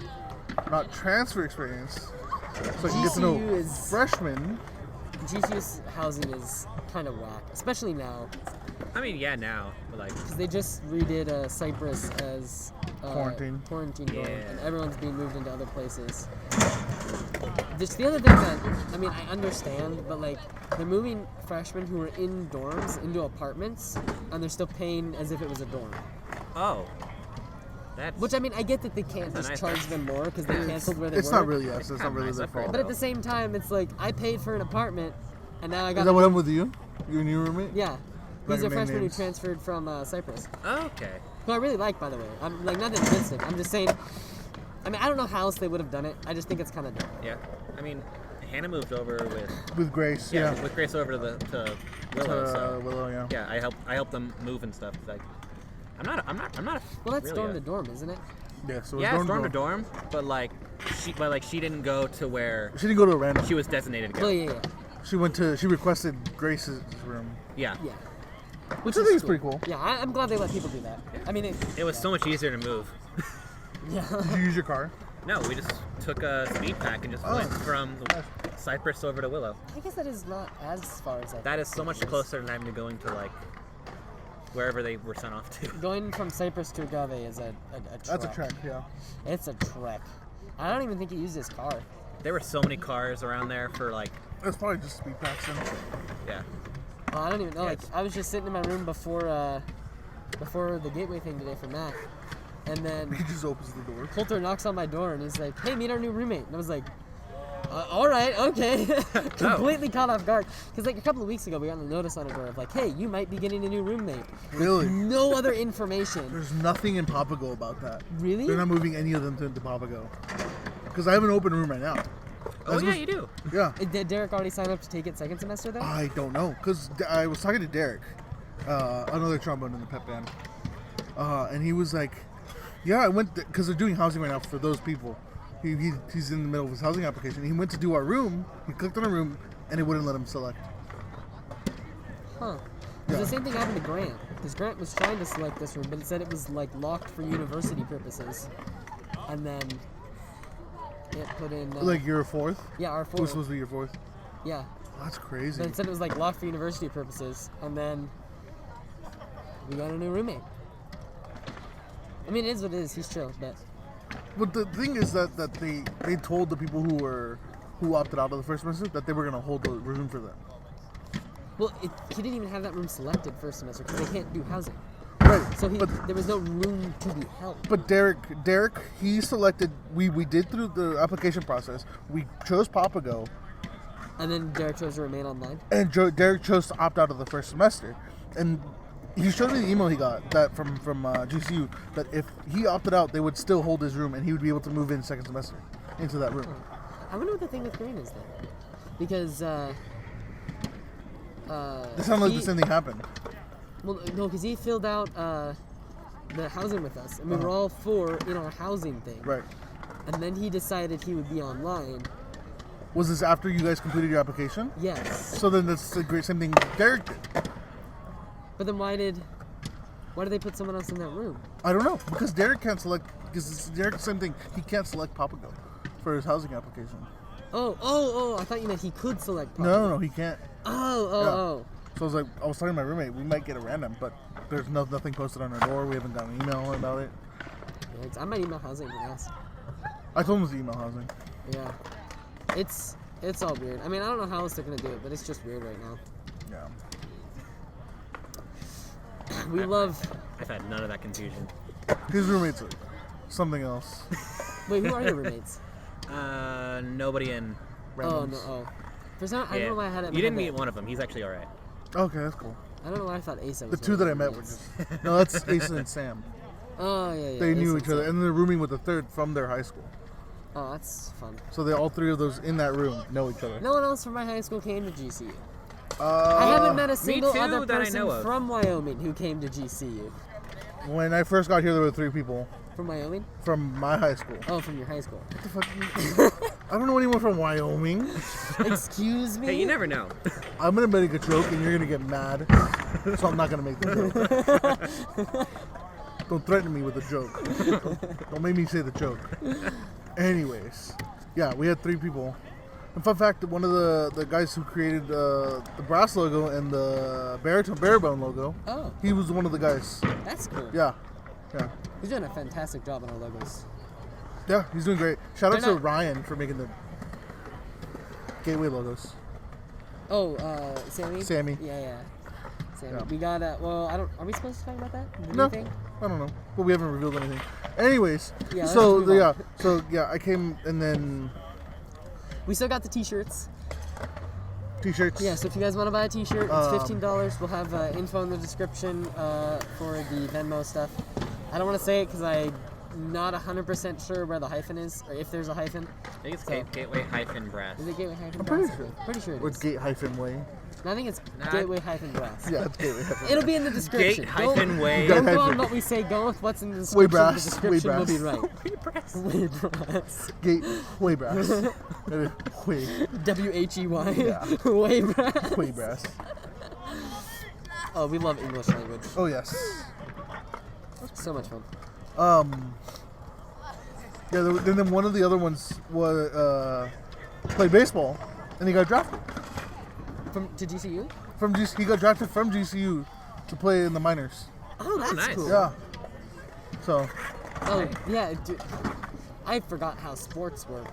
[SPEAKER 2] not transfer experience, so I can get to know
[SPEAKER 1] GCU is-
[SPEAKER 2] freshmen.
[SPEAKER 1] GCU's housing is kind of whack, especially now,
[SPEAKER 3] I mean, yeah, now, but like,
[SPEAKER 1] because they just redid Cyprus as
[SPEAKER 2] Quarantine.
[SPEAKER 1] dorm,
[SPEAKER 3] Yeah.
[SPEAKER 1] and everyone's being moved into other places. Just the other thing that, I mean, I understand, but like, they're moving freshmen who are in dorms into apartments, and they're still paying as if it was a dorm.
[SPEAKER 3] oh, that's
[SPEAKER 1] Which, I mean, I get that they can't
[SPEAKER 3] That's
[SPEAKER 1] just
[SPEAKER 3] a nice-
[SPEAKER 1] charge them more because they canceled where they
[SPEAKER 2] It's
[SPEAKER 1] were.
[SPEAKER 2] not really us. It's not really
[SPEAKER 3] nice
[SPEAKER 2] their
[SPEAKER 3] upgrade,
[SPEAKER 2] fault.
[SPEAKER 1] But at the same time, it's like, I paid for an apartment, and now I
[SPEAKER 2] Is
[SPEAKER 1] got...
[SPEAKER 2] that what happened with you? You and your roommate?
[SPEAKER 1] Yeah.
[SPEAKER 2] Not
[SPEAKER 1] He's a
[SPEAKER 2] gonna name
[SPEAKER 1] freshman who
[SPEAKER 2] names.
[SPEAKER 1] transferred from Cyprus.
[SPEAKER 3] okay.
[SPEAKER 1] Who I really like, by the way. I'm like, nothing against it. I'm just saying, I mean, I don't know how else they would have done it. I just think it's kind of dumb.
[SPEAKER 3] Yeah. I mean, Hannah moved over with
[SPEAKER 2] With Grace, yeah.
[SPEAKER 3] with Grace over to Willow. So
[SPEAKER 2] Willow, yeah.
[SPEAKER 3] yeah, I helped them move and stuff. Like, I'm not a
[SPEAKER 1] Well, that's
[SPEAKER 3] really
[SPEAKER 1] dorm
[SPEAKER 3] a-
[SPEAKER 1] to dorm, isn't it?
[SPEAKER 2] Yeah, so it was
[SPEAKER 3] Yeah, it's dorm to
[SPEAKER 2] dorm.
[SPEAKER 3] dorm, but like she didn't go to where
[SPEAKER 2] She didn't go to a random.
[SPEAKER 3] she was designated to
[SPEAKER 1] Well,
[SPEAKER 3] go.
[SPEAKER 1] yeah, yeah.
[SPEAKER 2] She requested Grace's room.
[SPEAKER 3] Yeah.
[SPEAKER 1] Yeah.
[SPEAKER 2] Which I think is pretty cool.
[SPEAKER 1] Yeah, I'm glad they let people do that. I mean,
[SPEAKER 3] It was so much easier to move.
[SPEAKER 1] yeah.
[SPEAKER 2] Did you use your car?
[SPEAKER 3] No, we just took a speed pack and just
[SPEAKER 2] Oh.
[SPEAKER 3] went from Cypress over to Willow.
[SPEAKER 1] I guess that is not as far as I
[SPEAKER 3] That is so
[SPEAKER 1] thought
[SPEAKER 3] much
[SPEAKER 1] it was.
[SPEAKER 3] closer than having to going to like wherever they were sent off to.
[SPEAKER 1] Going from Cyprus to Agave is a trek.
[SPEAKER 2] That's a trek, yeah.
[SPEAKER 1] It's a trek. I don't even think he used his car.
[SPEAKER 3] There were so many cars around there for like,
[SPEAKER 2] It's probably just speed packs then.
[SPEAKER 3] yeah.
[SPEAKER 1] Well, I don't even know. Like,
[SPEAKER 3] Yes.
[SPEAKER 1] I was just sitting in my room before the gateway thing today for Mac, and then
[SPEAKER 2] He just opens the door.
[SPEAKER 1] Coulter knocks on my door and he's like, "Hey, meet our new roommate." And I was like, "All right, okay." Completely caught off guard because like a couple of weeks ago we got a notice on a door of like, "Hey, you might be getting a new roommate."
[SPEAKER 2] Really?
[SPEAKER 1] No other information.
[SPEAKER 2] There's nothing in Papago about that.
[SPEAKER 1] Really?
[SPEAKER 2] They're not moving any of them to Papago. Because I have an open room right now.
[SPEAKER 3] Oh
[SPEAKER 2] That's
[SPEAKER 3] yeah,
[SPEAKER 2] what's-
[SPEAKER 3] you do.
[SPEAKER 2] Yeah.
[SPEAKER 1] Did Derek already sign up to take it second semester though?
[SPEAKER 2] I don't know. Because I was talking to Derek, another trombone in the pep band. And he was like, yeah, I went, because they're doing housing right now for those people. He's in the middle of his housing application. He went to do our room, he clicked on a room, and it wouldn't let him select.
[SPEAKER 1] Huh. 'Cause
[SPEAKER 2] Yeah.
[SPEAKER 1] the same thing happened to Grant. Because Grant was trying to select this room, but it said it was like locked for university purposes. And then it put in
[SPEAKER 2] Like you're a fourth?
[SPEAKER 1] yeah, our
[SPEAKER 2] It was
[SPEAKER 1] four.
[SPEAKER 2] supposed to be your fourth?
[SPEAKER 1] Yeah.
[SPEAKER 2] That's crazy.
[SPEAKER 1] But it said it was like locked for university purposes, and then we got a new roommate. I mean, it is what it is. He's chill, but
[SPEAKER 2] But the thing is that they told the people who opted out of the first semester that they were gonna hold the room for them.
[SPEAKER 1] well, he didn't even have that room selected first semester because they can't do housing.
[SPEAKER 2] Right.
[SPEAKER 1] So
[SPEAKER 2] but
[SPEAKER 1] there was no room to be held.
[SPEAKER 2] but Derek, he selected. We did through the application process. We chose Papago,
[SPEAKER 1] And then Derek chose to remain online.
[SPEAKER 2] and Derek chose to opt out of the first semester. And he showed me the email he got that from GCU that if he opted out, they would still hold his room, and he would be able to move in second semester into that room.
[SPEAKER 1] I wonder what the thing with Green is then, because
[SPEAKER 2] This sounded like
[SPEAKER 1] he-
[SPEAKER 2] the same thing happened.
[SPEAKER 1] Well, no, because he filled out the housing with us, and we were all 4 in our housing thing.
[SPEAKER 2] Right.
[SPEAKER 1] And then he decided he would be online.
[SPEAKER 2] Was this after you guys completed your application?
[SPEAKER 1] Yes.
[SPEAKER 2] So then that's the great same thing Derek did.
[SPEAKER 1] But then why did they put someone else in that room?
[SPEAKER 2] I don't know, because Derek can't select, because it's Derek, same thing, he can't select Papago for his housing application.
[SPEAKER 1] Oh, I thought you meant he could select.
[SPEAKER 2] No, he can't.
[SPEAKER 1] Oh.
[SPEAKER 2] So I was talking to my roommate, we might get a random, but there's nothing posted on our door, we haven't got an email about it.
[SPEAKER 1] I might email housing and ask.
[SPEAKER 2] I told him to email housing.
[SPEAKER 1] Yeah. It's all weird. I mean, I don't know how else they're gonna do it, but it's just weird right now.
[SPEAKER 2] Yeah.
[SPEAKER 1] We love.
[SPEAKER 3] I've had none of that confusion.
[SPEAKER 2] His roommate's something else.
[SPEAKER 1] Wait, who are your roommates?
[SPEAKER 3] Nobody in.
[SPEAKER 1] Oh no. Oh. For some, I don't know why I had it.
[SPEAKER 3] You didn't meet one of them. He's actually all right.
[SPEAKER 2] Okay, that's cool.
[SPEAKER 1] I don't know why I thought Asa was.
[SPEAKER 2] The two that I met were just... No, that's Asa and Sam.
[SPEAKER 1] Oh yeah.
[SPEAKER 2] They knew
[SPEAKER 1] Asa
[SPEAKER 2] each other,
[SPEAKER 1] Sam.
[SPEAKER 2] and they're rooming with the third from their high school.
[SPEAKER 1] Oh, that's fun.
[SPEAKER 2] So they all 3 of those in that room know each other.
[SPEAKER 1] No one else from my high school came to GCU. I haven't met a single
[SPEAKER 3] too,
[SPEAKER 1] other
[SPEAKER 3] that I
[SPEAKER 1] person
[SPEAKER 3] know of.
[SPEAKER 1] from Wyoming who came to GCU.
[SPEAKER 2] When I first got here, there were 3 people
[SPEAKER 1] From Wyoming?
[SPEAKER 2] from my high school.
[SPEAKER 1] Oh, from your high school.
[SPEAKER 2] I don't know anyone from Wyoming.
[SPEAKER 1] Excuse me?
[SPEAKER 3] Hey, you never know.
[SPEAKER 2] I'm gonna make a joke, and you're gonna get mad, so I'm not gonna make the joke. Don't threaten me with a joke. Don't make me say the joke. Anyways, yeah, we had 3 people. And fun fact, one of the guys who created the brass logo and the barebone logo,
[SPEAKER 1] Oh,
[SPEAKER 2] he was one of the guys.
[SPEAKER 1] that's cool.
[SPEAKER 2] Yeah,
[SPEAKER 1] He's doing a fantastic job on our logos.
[SPEAKER 2] yeah, he's doing great. Shout out
[SPEAKER 1] They're
[SPEAKER 2] to
[SPEAKER 1] not-
[SPEAKER 2] Ryan for making the Gateway logos.
[SPEAKER 1] Oh, Sammy?
[SPEAKER 2] Sammy.
[SPEAKER 1] Yeah. Sammy.
[SPEAKER 2] Yeah.
[SPEAKER 1] We got, are we supposed to talk about that? The new
[SPEAKER 2] No,
[SPEAKER 1] thing?
[SPEAKER 2] I don't know, but we haven't revealed anything. Anyways,
[SPEAKER 1] Yeah, let's
[SPEAKER 2] so
[SPEAKER 1] move on.
[SPEAKER 2] I came and then
[SPEAKER 1] We still got the t-shirts.
[SPEAKER 2] t-shirts.
[SPEAKER 1] Yeah, so if you guys want to buy a t-shirt, it's
[SPEAKER 2] Um,
[SPEAKER 1] $15. We'll have info in the description for the Venmo stuff. I don't want to say it because I'm not 100% sure where the hyphen is, or if there's a hyphen.
[SPEAKER 3] I think it's
[SPEAKER 1] So-
[SPEAKER 3] Gateway-Brass.
[SPEAKER 1] Is it Gateway hyphen
[SPEAKER 2] I'm
[SPEAKER 1] Brass?
[SPEAKER 2] pretty sure.
[SPEAKER 1] Pretty sure it
[SPEAKER 2] Or
[SPEAKER 1] is.
[SPEAKER 2] Gate hyphen way.
[SPEAKER 1] No, I think it's
[SPEAKER 3] Nah.
[SPEAKER 1] Gateway hyphen Brass.
[SPEAKER 2] Yeah, it's Gateway hyphen.
[SPEAKER 1] It'll be in the description.
[SPEAKER 3] Gate-Way.
[SPEAKER 1] Don't go on
[SPEAKER 2] hyphen.
[SPEAKER 1] what we say. Go with what's in the
[SPEAKER 2] Way
[SPEAKER 1] description.
[SPEAKER 2] brass.
[SPEAKER 1] The description will be
[SPEAKER 2] Way
[SPEAKER 1] right. Way brass.
[SPEAKER 2] Gate way brass. Way
[SPEAKER 1] W-H-E-Y.
[SPEAKER 2] Yeah.
[SPEAKER 1] Way brass.
[SPEAKER 2] way brass.
[SPEAKER 1] Oh, we love English language.
[SPEAKER 2] Oh yes.
[SPEAKER 1] So much fun.
[SPEAKER 2] Yeah. Then one of the other ones was played baseball, and he got drafted
[SPEAKER 1] To GCU?
[SPEAKER 2] from GCU. He got drafted from GCU to play in the minors.
[SPEAKER 1] Oh, that's
[SPEAKER 3] nice.
[SPEAKER 1] cool.
[SPEAKER 2] Yeah. So
[SPEAKER 1] Oh, yeah. I forgot how sports work.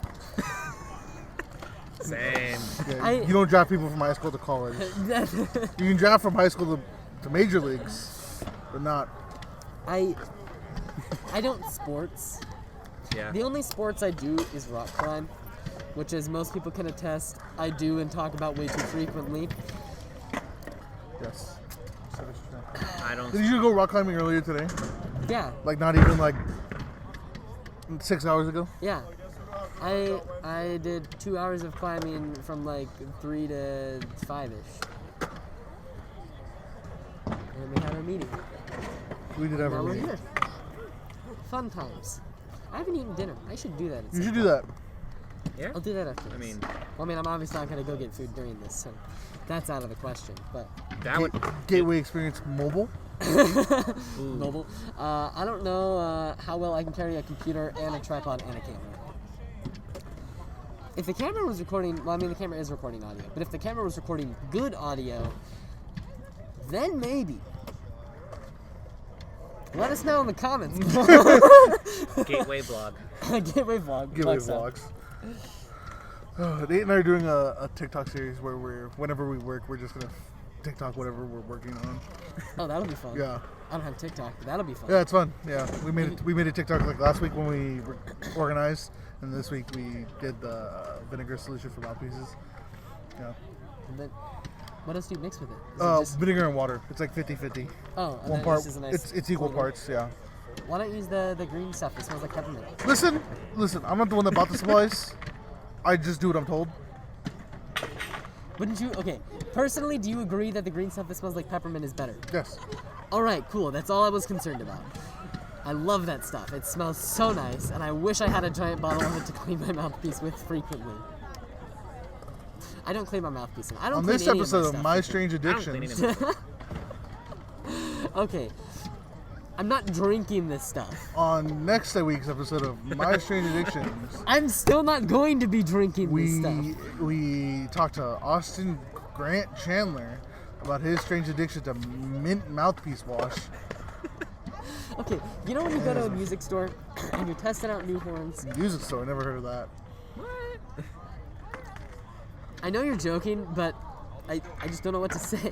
[SPEAKER 3] Same.
[SPEAKER 2] yeah, you don't draft people from high school to college. You can draft from high school to major leagues, but not.
[SPEAKER 1] I don't sports.
[SPEAKER 3] Yeah.
[SPEAKER 1] The only sports I do is rock climb, which, as most people can attest, I do and talk about way too frequently.
[SPEAKER 2] Yes.
[SPEAKER 3] I don't.
[SPEAKER 2] Did you go rock climbing earlier today?
[SPEAKER 1] Yeah,
[SPEAKER 2] Like not even like 6 hours ago?
[SPEAKER 1] yeah. I did 2 hours of climbing from like 3 to 5-ish. And we had our meeting.
[SPEAKER 2] We did
[SPEAKER 1] Now
[SPEAKER 2] ever.
[SPEAKER 1] we're here. Fun times. I haven't eaten dinner. I should do that. at
[SPEAKER 2] You
[SPEAKER 1] some
[SPEAKER 2] should do
[SPEAKER 1] point.
[SPEAKER 2] that.
[SPEAKER 3] Yeah.
[SPEAKER 1] I'll do that after.
[SPEAKER 3] I
[SPEAKER 1] this.
[SPEAKER 3] mean,
[SPEAKER 1] Well, I'm obviously not gonna go get food during this, so that's out of the question. But
[SPEAKER 3] that would.
[SPEAKER 2] Gateway Experience Mobile.
[SPEAKER 1] mobile. I don't know how well I can carry a computer and a tripod and a camera. If the camera was recording, well, I mean, the camera is recording audio, but if the camera was recording good audio, then maybe. Let us know in the comments.
[SPEAKER 3] Gateway vlog.
[SPEAKER 1] Gateway vlog.
[SPEAKER 2] Gateway
[SPEAKER 1] Vlog stuff.
[SPEAKER 2] Vlogs. Nate and I are doing a TikTok series where whenever we work, we're just gonna TikTok whatever we're working on.
[SPEAKER 1] Oh, that'll be fun.
[SPEAKER 2] Yeah.
[SPEAKER 1] I don't have TikTok, but that'll be fun.
[SPEAKER 2] Yeah, it's fun. Yeah, we made a TikTok like last week when we were organized, and this week we did the vinegar solution for mouthpieces. Yeah.
[SPEAKER 1] And then, what else do you mix with it? Is it just,
[SPEAKER 2] Vinegar and water. It's like 50-50.
[SPEAKER 1] oh, and
[SPEAKER 2] One
[SPEAKER 1] then
[SPEAKER 2] part.
[SPEAKER 1] this is a nice
[SPEAKER 2] It's equal
[SPEAKER 1] flavor.
[SPEAKER 2] parts. Yeah.
[SPEAKER 1] Why not use the green stuff? It smells like peppermint.
[SPEAKER 2] Listen. I'm not the one that bought the supplies. I just do what I'm told.
[SPEAKER 1] Wouldn't you? Okay. Personally, do you agree that the green stuff that smells like peppermint is better?
[SPEAKER 2] Yes.
[SPEAKER 1] All right, cool. That's all I was concerned about. I love that stuff. It smells so nice, and I wish I had a giant bottle of it to clean my mouthpiece with frequently. I don't clean my mouthpiece. I don't
[SPEAKER 2] On
[SPEAKER 1] clean
[SPEAKER 2] this
[SPEAKER 1] any
[SPEAKER 2] episode
[SPEAKER 1] of
[SPEAKER 2] of
[SPEAKER 1] my
[SPEAKER 2] My
[SPEAKER 1] stuff.
[SPEAKER 2] Strange
[SPEAKER 3] I don't clean
[SPEAKER 2] Addictions,
[SPEAKER 3] anything.
[SPEAKER 1] Okay. I'm not drinking this stuff.
[SPEAKER 2] on next week's episode of My Strange Addictions,
[SPEAKER 1] I'm still not going to be drinking this stuff.
[SPEAKER 2] we talked to Austin Grant Chandler about his strange addiction to mint mouthpiece wash.
[SPEAKER 1] Okay, you know when you go to a music store and you're testing out new horns?
[SPEAKER 2] Music store, never heard of that.
[SPEAKER 1] I know you're joking, but I just don't know what to say.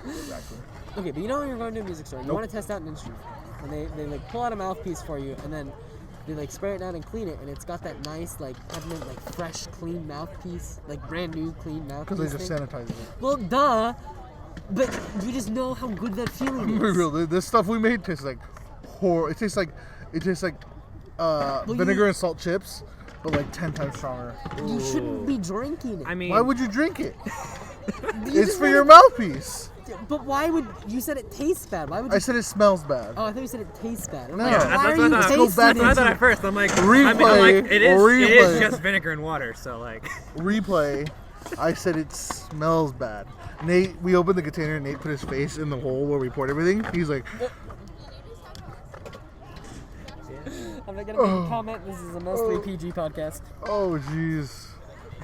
[SPEAKER 2] Exactly.
[SPEAKER 1] Okay, but you know when you're going to a music store, you
[SPEAKER 2] Nope.
[SPEAKER 1] want to test out an instrument, and they like pull out a mouthpiece for you, and then they like spray it down and clean it, and it's got that nice like peppermint like fresh clean mouthpiece, like brand new clean mouthpiece.
[SPEAKER 2] Because they just
[SPEAKER 1] thing.
[SPEAKER 2] sanitize it.
[SPEAKER 1] Well, duh. But you just know how good that feeling
[SPEAKER 2] I'm gonna be
[SPEAKER 1] is.
[SPEAKER 2] real. This stuff we made tastes like horror. It tastes like
[SPEAKER 1] you-
[SPEAKER 2] vinegar and salt chips, but like 10 times stronger.
[SPEAKER 1] You shouldn't be drinking it.
[SPEAKER 3] I mean,
[SPEAKER 2] Why would you drink it?
[SPEAKER 1] You
[SPEAKER 2] It's
[SPEAKER 1] just
[SPEAKER 2] for
[SPEAKER 1] wanna-
[SPEAKER 2] your mouthpiece.
[SPEAKER 1] But why would you said it tastes bad? Why would you?
[SPEAKER 2] I said it smells bad.
[SPEAKER 1] Oh, I thought you said it tastes bad. I'm
[SPEAKER 2] No.
[SPEAKER 1] like,
[SPEAKER 2] Yeah,
[SPEAKER 1] why
[SPEAKER 3] that's
[SPEAKER 1] are
[SPEAKER 3] what
[SPEAKER 1] you
[SPEAKER 3] I thought.
[SPEAKER 1] tasting
[SPEAKER 2] Go back
[SPEAKER 3] that's what I
[SPEAKER 1] it?
[SPEAKER 3] thought at first. I'm like,
[SPEAKER 2] Replay,
[SPEAKER 3] it is
[SPEAKER 2] replay.
[SPEAKER 3] just vinegar and water. So like,
[SPEAKER 2] Replay. I said it smells bad. Nate, we opened the container and Nate put his face in the hole where we poured everything. He's like,
[SPEAKER 1] I'm not gonna make a comment. This is a mostly PG podcast.
[SPEAKER 2] oh jeez.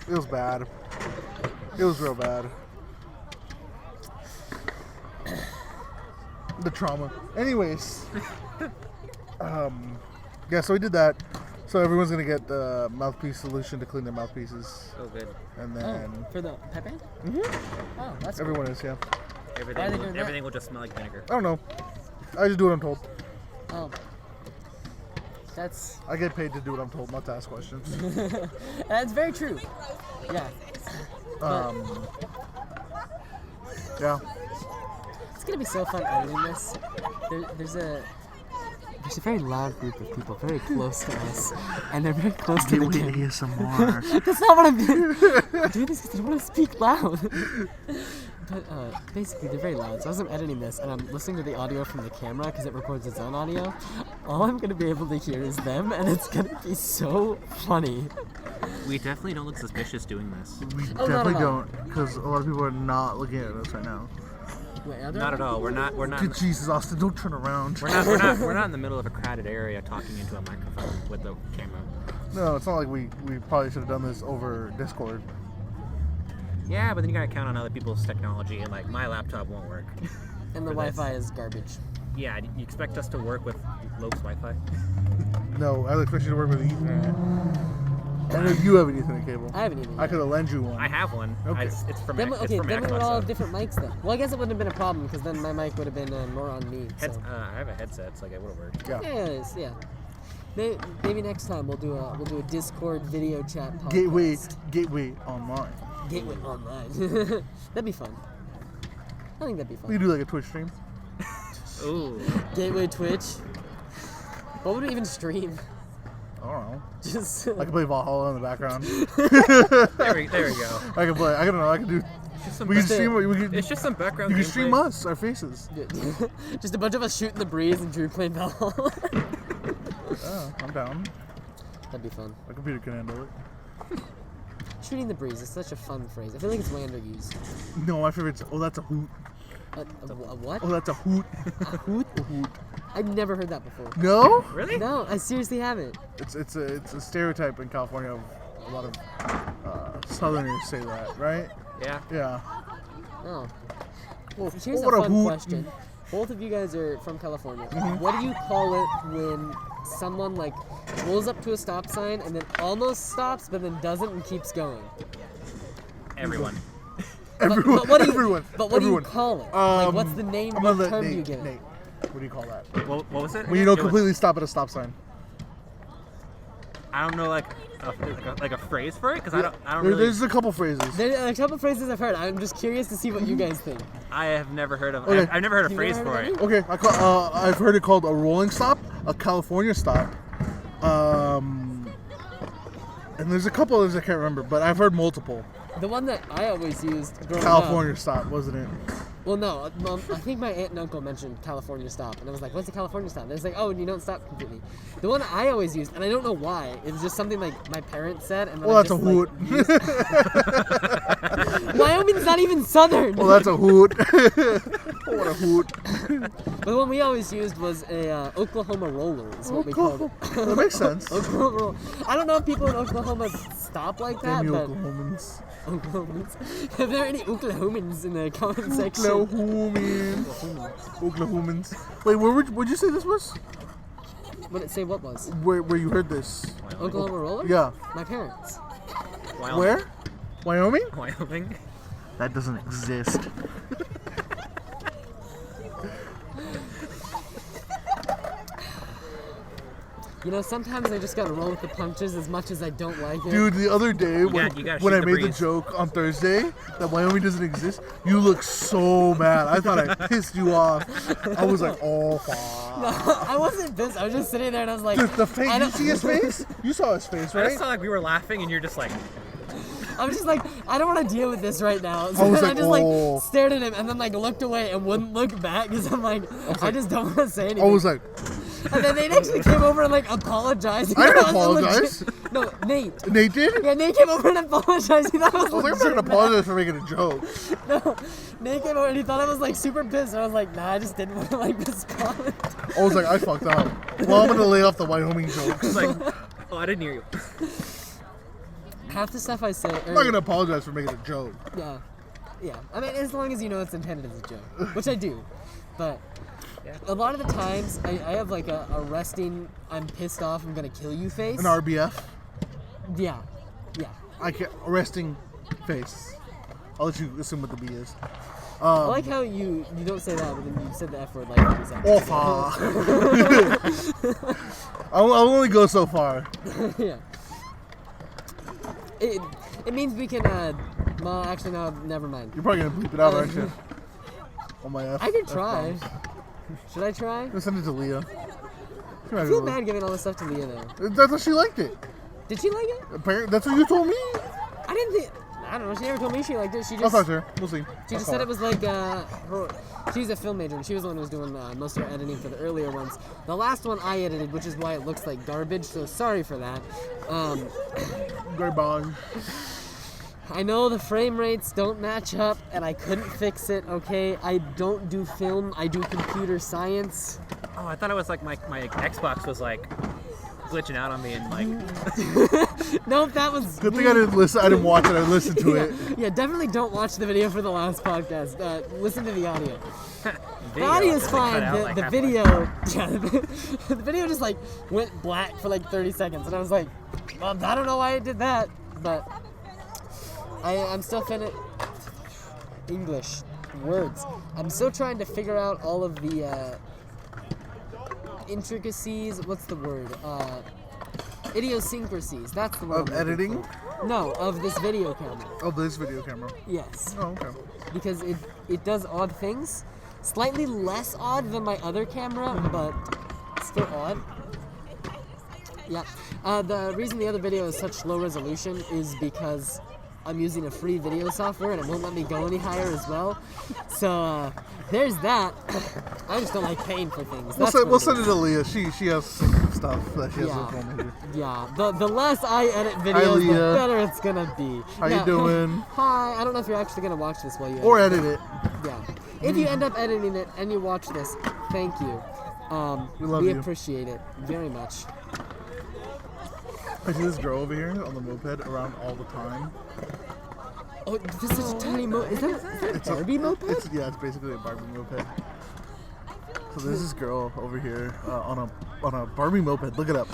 [SPEAKER 2] It was bad. It was real bad. The trauma. Anyways. Yeah, so we did that. So everyone's gonna get the mouthpiece solution to clean their mouthpieces.
[SPEAKER 3] oh good.
[SPEAKER 2] And
[SPEAKER 1] Oh,
[SPEAKER 2] then
[SPEAKER 1] for the Pepe? Oh, that's
[SPEAKER 2] everyone is, yeah.
[SPEAKER 3] Everything,
[SPEAKER 1] are they
[SPEAKER 3] will,
[SPEAKER 1] doing that?
[SPEAKER 3] everything will just smell like vinegar.
[SPEAKER 2] I don't know. I just do what I'm told.
[SPEAKER 1] cool. Oh, that's
[SPEAKER 2] I get paid to do what I'm told, not to ask questions.
[SPEAKER 1] that's very true. Yeah,
[SPEAKER 2] Yeah.
[SPEAKER 1] it's gonna be so fun editing this. There's a very loud group of people very close to us, and they're very close to the camera.
[SPEAKER 2] ASMR.
[SPEAKER 1] That's not what I'm doing. I'm doing this because I don't want to speak loud. But basically, they're very loud. So as I'm editing this and I'm listening to the audio from the camera because it records its own audio, all I'm going to be able to hear is them, and it's going to be so funny.
[SPEAKER 3] We definitely don't look suspicious doing this.
[SPEAKER 2] We
[SPEAKER 1] Oh, not
[SPEAKER 2] definitely
[SPEAKER 1] at all.
[SPEAKER 2] don't, because a lot of people are not looking at us right now.
[SPEAKER 1] Wait, are there
[SPEAKER 3] Not at all. We're not.
[SPEAKER 2] Good Jesus, Austin, don't turn around.
[SPEAKER 3] We're not in the middle of a crowded area talking into a microphone with the camera.
[SPEAKER 2] No, it's not like we probably should have done this over Discord.
[SPEAKER 3] Yeah, but then you gotta count on other people's technology, and like my laptop won't work.
[SPEAKER 1] And the
[SPEAKER 3] for this.
[SPEAKER 1] Wi-Fi is garbage.
[SPEAKER 3] Yeah, you expect us to work with Loke's Wi-Fi?
[SPEAKER 2] No, I expect you to work with Ethernet. I know you have an Ethernet cable.
[SPEAKER 1] I haven't even.
[SPEAKER 2] I could have lent you one.
[SPEAKER 3] I have one.
[SPEAKER 2] Okay.
[SPEAKER 3] It's from
[SPEAKER 1] Then,
[SPEAKER 3] it's
[SPEAKER 1] okay,
[SPEAKER 3] from
[SPEAKER 1] then we
[SPEAKER 3] Xbox,
[SPEAKER 1] would all have
[SPEAKER 3] though.
[SPEAKER 1] different mics then. Well, I guess it wouldn't have been a problem because then my mic would have been more on me. So.
[SPEAKER 3] I have a headset, so like it would have worked.
[SPEAKER 2] Yeah.
[SPEAKER 1] Yes, yeah. Maybe next time we'll do a Discord video chat podcast.
[SPEAKER 2] Gateway online.
[SPEAKER 1] Gateway online. That'd be fun. I think that'd be
[SPEAKER 2] We
[SPEAKER 1] fun.
[SPEAKER 2] could do like a Twitch stream.
[SPEAKER 3] Ooh.
[SPEAKER 1] Gateway Twitch. What would we even stream?
[SPEAKER 2] I don't know.
[SPEAKER 1] Just
[SPEAKER 2] I could play Valhalla in the background.
[SPEAKER 3] There we go.
[SPEAKER 2] I can play. I don't know. I can do.
[SPEAKER 3] It's just some,
[SPEAKER 2] We can
[SPEAKER 1] Just a-
[SPEAKER 2] stream. We can.
[SPEAKER 3] it's just some background.
[SPEAKER 2] You can stream
[SPEAKER 3] gameplay.
[SPEAKER 2] us, our faces.
[SPEAKER 1] just a bunch of us shooting the breeze and Drew playing Valhalla.
[SPEAKER 2] Oh, I'm down.
[SPEAKER 1] That'd be fun.
[SPEAKER 2] My computer can handle it.
[SPEAKER 1] Shooting the breeze is such a fun phrase. I feel like it's way underused.
[SPEAKER 2] No, my favorite's. Oh, that's a hoot.
[SPEAKER 1] A what?
[SPEAKER 2] Oh, that's a hoot.
[SPEAKER 1] A hoot?
[SPEAKER 2] A hoot.
[SPEAKER 1] I've never heard that before.
[SPEAKER 2] No?
[SPEAKER 3] Really?
[SPEAKER 1] No, I seriously haven't.
[SPEAKER 2] It's a stereotype in California of a lot of Southerners say that, right?
[SPEAKER 3] Yeah.
[SPEAKER 2] Yeah.
[SPEAKER 1] Oh. Well, here's
[SPEAKER 2] what
[SPEAKER 1] a
[SPEAKER 2] a
[SPEAKER 1] fun
[SPEAKER 2] hoot.
[SPEAKER 1] question. Both of you guys are from California.
[SPEAKER 2] Mm-hmm.
[SPEAKER 1] What do you call it when someone like rolls up to a stop sign and then almost stops but then doesn't and keeps going?
[SPEAKER 3] Everyone.
[SPEAKER 2] Everyone.
[SPEAKER 1] But what do you,
[SPEAKER 2] everyone.
[SPEAKER 1] But what
[SPEAKER 2] everyone.
[SPEAKER 1] do you call it? Like, what's the name?
[SPEAKER 2] I'm
[SPEAKER 1] What
[SPEAKER 2] gonna let
[SPEAKER 1] term do
[SPEAKER 2] Nate,
[SPEAKER 1] you give it?
[SPEAKER 2] Nate, what do you call that?
[SPEAKER 3] What was it?
[SPEAKER 2] When you don't completely stop at a stop sign.
[SPEAKER 3] I don't know, like a phrase for it, because I don't
[SPEAKER 2] There-
[SPEAKER 3] really.
[SPEAKER 2] There's a couple phrases.
[SPEAKER 1] There are a couple phrases I've heard. I'm just curious to see what you guys think.
[SPEAKER 3] I have never heard of.
[SPEAKER 2] Okay.
[SPEAKER 3] I've never heard a
[SPEAKER 1] You've
[SPEAKER 3] phrase
[SPEAKER 1] never
[SPEAKER 3] for
[SPEAKER 1] heard
[SPEAKER 3] it.
[SPEAKER 1] of
[SPEAKER 2] Okay, I've heard it called a rolling stop, a California stop, and there's a couple others I can't remember, but I've heard multiple.
[SPEAKER 1] The one that I always used growing
[SPEAKER 2] California
[SPEAKER 1] up.
[SPEAKER 2] stop, wasn't it?
[SPEAKER 1] Well, no, I think my aunt and uncle mentioned California stop, and I was like, "What's a California stop?" And it's like, "Oh, and you don't stop completely." The one I always used, and I don't know why, it was just something like my parents said, and then
[SPEAKER 2] Well,
[SPEAKER 1] I
[SPEAKER 2] that's a
[SPEAKER 1] just,
[SPEAKER 2] hoot.
[SPEAKER 1] Wyoming's not even southern.
[SPEAKER 2] Well, that's a hoot. What a hoot.
[SPEAKER 1] But the one we always used was a Oklahoma roller, is what we called it.
[SPEAKER 2] That makes sense.
[SPEAKER 1] Oklahoma roller. I don't know if people in Oklahoma stop like that,
[SPEAKER 2] Damn you,
[SPEAKER 1] but
[SPEAKER 2] Oklahomans.
[SPEAKER 1] Oklahomans. If there are any Oklahomans in the comment section.
[SPEAKER 2] Oklahomans. Wait, where'd you say this was?
[SPEAKER 1] What did it say? What was?
[SPEAKER 2] Where you heard this?
[SPEAKER 1] Oklahoma roller?
[SPEAKER 2] Yeah.
[SPEAKER 1] My parents.
[SPEAKER 3] Wyoming.
[SPEAKER 2] Where? Wyoming?
[SPEAKER 3] Wyoming.
[SPEAKER 2] That doesn't exist.
[SPEAKER 1] You know, sometimes I just gotta roll with the punches as much as I don't like it.
[SPEAKER 2] Dude, the other day
[SPEAKER 3] You
[SPEAKER 2] when
[SPEAKER 3] gotta
[SPEAKER 2] I
[SPEAKER 3] shoot the
[SPEAKER 2] made the
[SPEAKER 3] breeze.
[SPEAKER 2] joke on Thursday that Wyoming doesn't exist, you look so mad. I thought I pissed you off. I was like, oh, fuck.
[SPEAKER 1] I wasn't pissed. I was just sitting there and I was like,
[SPEAKER 2] Dude, the face.
[SPEAKER 1] I
[SPEAKER 2] You
[SPEAKER 1] don't-
[SPEAKER 2] see his face? You saw his face,
[SPEAKER 3] I
[SPEAKER 2] right?
[SPEAKER 3] just saw like we were laughing and you're just like,
[SPEAKER 1] I was just like, I don't want to deal with this right now. So
[SPEAKER 2] I was
[SPEAKER 1] then I
[SPEAKER 2] like,
[SPEAKER 1] just
[SPEAKER 2] oh.
[SPEAKER 1] like stared at him and then like looked away and wouldn't look back because I'm like, I just don't want to say anything.
[SPEAKER 2] I was like,
[SPEAKER 1] And then they actually came over and like apologized.
[SPEAKER 2] I didn't
[SPEAKER 1] That was a
[SPEAKER 2] apologize.
[SPEAKER 1] legit- No, Nate.
[SPEAKER 2] Nate did?
[SPEAKER 1] Yeah, Nate came over and apologized. He thought I was
[SPEAKER 2] I was like, I'm not gonna apologize for making a joke.
[SPEAKER 1] No, Nate came over and he thought I was like super pissed. And I was like, nah, I just didn't want to like respond.
[SPEAKER 2] I was like, I fucked up. Well, I'm gonna lay off the Wyoming jokes.
[SPEAKER 3] it's like, oh, I didn't hear you.
[SPEAKER 1] Half the stuff I say.
[SPEAKER 2] I'm not gonna apologize for making a joke.
[SPEAKER 1] Yeah, yeah. I mean, as long as you know it's intended as a joke, which I do. But a lot of the times, I have like a resting, I'm pissed off, I'm gonna kill you face.
[SPEAKER 2] An RBF.
[SPEAKER 1] Yeah, yeah.
[SPEAKER 2] I can't. Resting face. I'll let you assume what the B is.
[SPEAKER 1] I like how you don't say that, but then you said the F word like 30 seconds.
[SPEAKER 2] Oh, I'll only go so far.
[SPEAKER 1] Yeah. It means we can, well, actually, no, never mind.
[SPEAKER 2] You're probably gonna bleep it out, aren't you? On my F.
[SPEAKER 1] I could
[SPEAKER 2] F
[SPEAKER 1] try.
[SPEAKER 2] bombs.
[SPEAKER 1] Should I try?
[SPEAKER 2] I'm gonna send it to Leah.
[SPEAKER 1] I feel bad giving all this stuff to Leah, though.
[SPEAKER 2] That's what she liked it.
[SPEAKER 1] Did she like it?
[SPEAKER 2] Apparently, that's what you told me.
[SPEAKER 1] I didn't think... I don't know. She never told me she liked it. She
[SPEAKER 2] I'll
[SPEAKER 1] just...
[SPEAKER 2] talk to her. We'll see.
[SPEAKER 1] She just said it was like, she's a film major, and she was the one who was doing most of her editing for the earlier ones. The last one I edited, which is why it looks like garbage, so sorry for that.
[SPEAKER 2] Great bong.
[SPEAKER 1] I know the frame rates don't match up, and I couldn't fix it, okay? I don't do film, I do computer science.
[SPEAKER 3] Oh, I thought it was like my Xbox was like glitching out on me and like.
[SPEAKER 1] Nope, that was
[SPEAKER 2] Good
[SPEAKER 1] me.
[SPEAKER 2] thing I didn't listen. I didn't watch it. I listened to
[SPEAKER 1] yeah,
[SPEAKER 2] it.
[SPEAKER 1] yeah, definitely don't watch the video for the last podcast. Listen to the audio. The
[SPEAKER 3] Video.
[SPEAKER 1] audio's
[SPEAKER 3] It cut
[SPEAKER 1] fine.
[SPEAKER 3] out, like,
[SPEAKER 1] The
[SPEAKER 3] halfway.
[SPEAKER 1] video, yeah, the video just like went black for like 30 seconds, and I was like, well, I don't know why it did that, but I'm still English words. I'm still trying to figure out all of the intricacies. What's the word? Idiosyncrasies. That's the word.
[SPEAKER 2] Of
[SPEAKER 1] I'm looking
[SPEAKER 2] editing?
[SPEAKER 1] for. No, of this video camera.
[SPEAKER 2] Oh, this video camera.
[SPEAKER 1] Yes.
[SPEAKER 2] Oh, okay.
[SPEAKER 1] Because it does odd things. Slightly less odd than my other camera, but still odd. Yeah. The reason the other video is such low resolution is because I'm using a free video software and it won't let me go any higher as well. So there's that. I just don't like paying for things. That's
[SPEAKER 2] We'll
[SPEAKER 1] what
[SPEAKER 2] send
[SPEAKER 1] it
[SPEAKER 2] it to Leah. She has some stuff that she has
[SPEAKER 1] Yeah.
[SPEAKER 2] to film with.
[SPEAKER 1] Yeah, the less I edit videos, the
[SPEAKER 2] Leah.
[SPEAKER 1] better it's gonna be.
[SPEAKER 2] How
[SPEAKER 1] Yeah.
[SPEAKER 2] you doing?
[SPEAKER 1] Hi. I don't know if you're actually gonna watch this while you
[SPEAKER 2] Or edit it.
[SPEAKER 1] Yeah. If you end up editing it and you watch this, thank you.
[SPEAKER 2] We love you.
[SPEAKER 1] Appreciate it very much.
[SPEAKER 2] I see this girl over here on the moped around all the time.
[SPEAKER 1] Oh, this is such a tiny moped. Is that a Barbie moped?
[SPEAKER 2] It's basically a Barbie moped. So there's this girl over here on a Barbie moped. Look it up.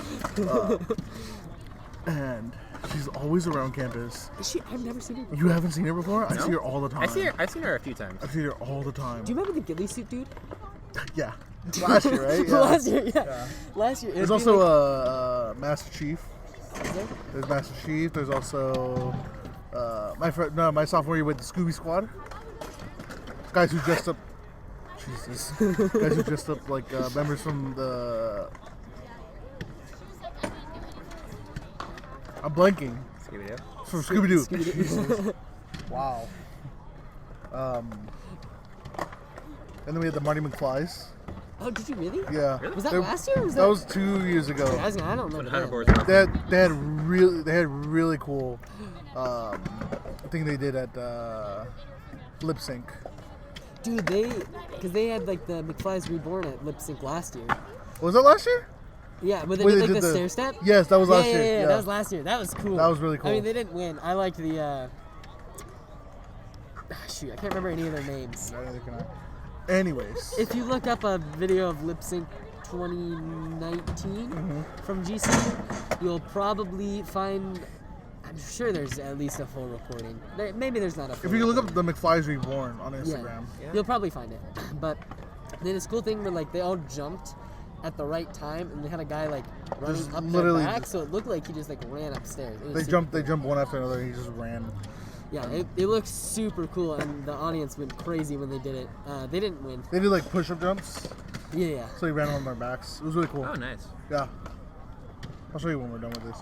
[SPEAKER 2] And she's always around campus.
[SPEAKER 1] Is she? I've never seen her before.
[SPEAKER 2] You haven't seen her before? I
[SPEAKER 3] No?
[SPEAKER 2] see her all the time.
[SPEAKER 3] I've seen her a few times.
[SPEAKER 2] I've seen her all the time.
[SPEAKER 1] Do you remember the ghillie suit dude?
[SPEAKER 2] Yeah. Last year, right? Yeah.
[SPEAKER 1] Last year, yeah. Last year.
[SPEAKER 2] There's
[SPEAKER 1] it'd be
[SPEAKER 2] also
[SPEAKER 1] like-
[SPEAKER 2] a Master Chief.
[SPEAKER 1] Is there?
[SPEAKER 2] There's Master Chief. There's also my sophomore year with the Scooby Squad. Guys who dressed up. Jesus. Guys who dressed up like members from the. I'm blanking.
[SPEAKER 3] Scooby-Doo.
[SPEAKER 2] From Scooby Doo.
[SPEAKER 1] Scooby-Doo.
[SPEAKER 2] Wow. And then we had the Marty McFlys.
[SPEAKER 1] Oh, did you really?
[SPEAKER 2] Yeah.
[SPEAKER 1] Was that
[SPEAKER 2] They-
[SPEAKER 1] last year? Or was
[SPEAKER 2] That was 2 years ago.
[SPEAKER 1] I don't remember.
[SPEAKER 3] Hundred
[SPEAKER 1] that.
[SPEAKER 3] boards.
[SPEAKER 2] They had really cool thing they did at Lip Sync.
[SPEAKER 1] Dude, because they had like the McFly's Reborn at Lip Sync last year.
[SPEAKER 2] Was that last year?
[SPEAKER 1] Yeah, but they
[SPEAKER 2] Wait,
[SPEAKER 1] did
[SPEAKER 2] they
[SPEAKER 1] like
[SPEAKER 2] did
[SPEAKER 1] the
[SPEAKER 2] the-
[SPEAKER 1] stair step.
[SPEAKER 2] Yes, that was last year.
[SPEAKER 1] Yeah, that was last year. That was cool.
[SPEAKER 2] That was really cool.
[SPEAKER 1] I mean, they didn't win. I liked the. Shoot, I can't remember any of their names.
[SPEAKER 2] Neither can I. Anyways.
[SPEAKER 1] If you look up a video of Lip Sync 2019
[SPEAKER 2] Mm-hmm.
[SPEAKER 1] from GC, you'll probably find. I'm sure there's at least a full recording. Maybe there's not a full
[SPEAKER 2] If you look up
[SPEAKER 1] recording.
[SPEAKER 2] the McFly's Reborn on
[SPEAKER 1] Yeah,
[SPEAKER 2] Instagram.
[SPEAKER 1] you'll probably find it. But then this cool thing where like they all jumped at the right time, and they had a guy like running
[SPEAKER 2] Just
[SPEAKER 1] up their
[SPEAKER 2] literally
[SPEAKER 1] back,
[SPEAKER 2] just-
[SPEAKER 1] so it looked like he just like ran upstairs. It was
[SPEAKER 2] They
[SPEAKER 1] super
[SPEAKER 2] jumped one after another and he just ran.
[SPEAKER 1] Yeah, it looked super cool, and the audience went crazy when they did it. They didn't win.
[SPEAKER 2] They did like push-up jumps,
[SPEAKER 1] Yeah.
[SPEAKER 2] so he ran on their backs. It was really cool.
[SPEAKER 3] Oh, nice.
[SPEAKER 2] Yeah. I'll show you when we're done with this.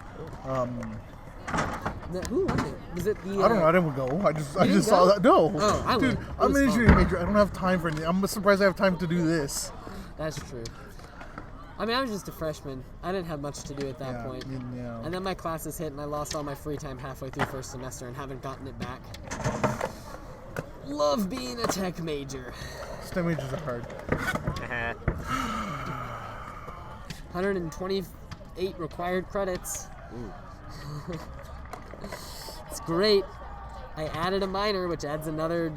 [SPEAKER 1] Who won it? Was it the?
[SPEAKER 2] I don't know. I didn't go. I just
[SPEAKER 1] didn't
[SPEAKER 2] saw
[SPEAKER 1] go?
[SPEAKER 2] that. No.
[SPEAKER 1] Oh, I
[SPEAKER 2] Dude,
[SPEAKER 1] went. It
[SPEAKER 2] I'm
[SPEAKER 1] was
[SPEAKER 2] an
[SPEAKER 1] fun.
[SPEAKER 2] engineering major. I don't have time for anything. I'm surprised I have time to do this.
[SPEAKER 1] That's true. I mean, I was just a freshman. I didn't have much to do at that
[SPEAKER 2] Yeah,
[SPEAKER 1] point.
[SPEAKER 2] yeah.
[SPEAKER 1] And then my classes hit, and I lost all my free time halfway through first semester, and haven't gotten it back. Love being a tech major.
[SPEAKER 2] STEM majors are hard.
[SPEAKER 1] 128 required credits. It's great. I added a minor, which adds another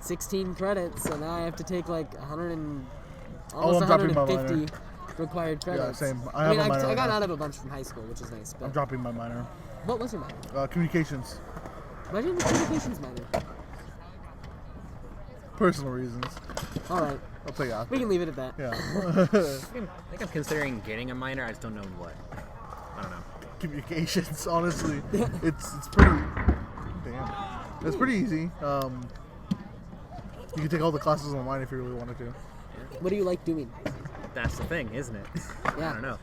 [SPEAKER 1] 16 credits, so now I have to take like almost
[SPEAKER 2] I'm dropping my
[SPEAKER 1] 150 required credits.
[SPEAKER 2] same. I have a minor
[SPEAKER 1] I
[SPEAKER 2] right
[SPEAKER 1] got
[SPEAKER 2] now.
[SPEAKER 1] out of a bunch from high school, which is nice.
[SPEAKER 2] I'm
[SPEAKER 1] But
[SPEAKER 2] dropping my minor.
[SPEAKER 1] what was your minor?
[SPEAKER 2] Communications.
[SPEAKER 1] Why didn't you communications minor?
[SPEAKER 2] Personal reasons.
[SPEAKER 1] All right,
[SPEAKER 2] I'll tell you
[SPEAKER 1] we
[SPEAKER 2] after.
[SPEAKER 1] can leave it at that.
[SPEAKER 2] Yeah.
[SPEAKER 3] I think I'm considering getting a minor. I just don't know in what. I don't know.
[SPEAKER 2] Communications, honestly. It's pretty. Damn. It's pretty easy. You can take all the classes online if you really wanted to.
[SPEAKER 1] What do you like doing?
[SPEAKER 3] That's the thing, isn't it?
[SPEAKER 1] Yeah.
[SPEAKER 3] I don't know.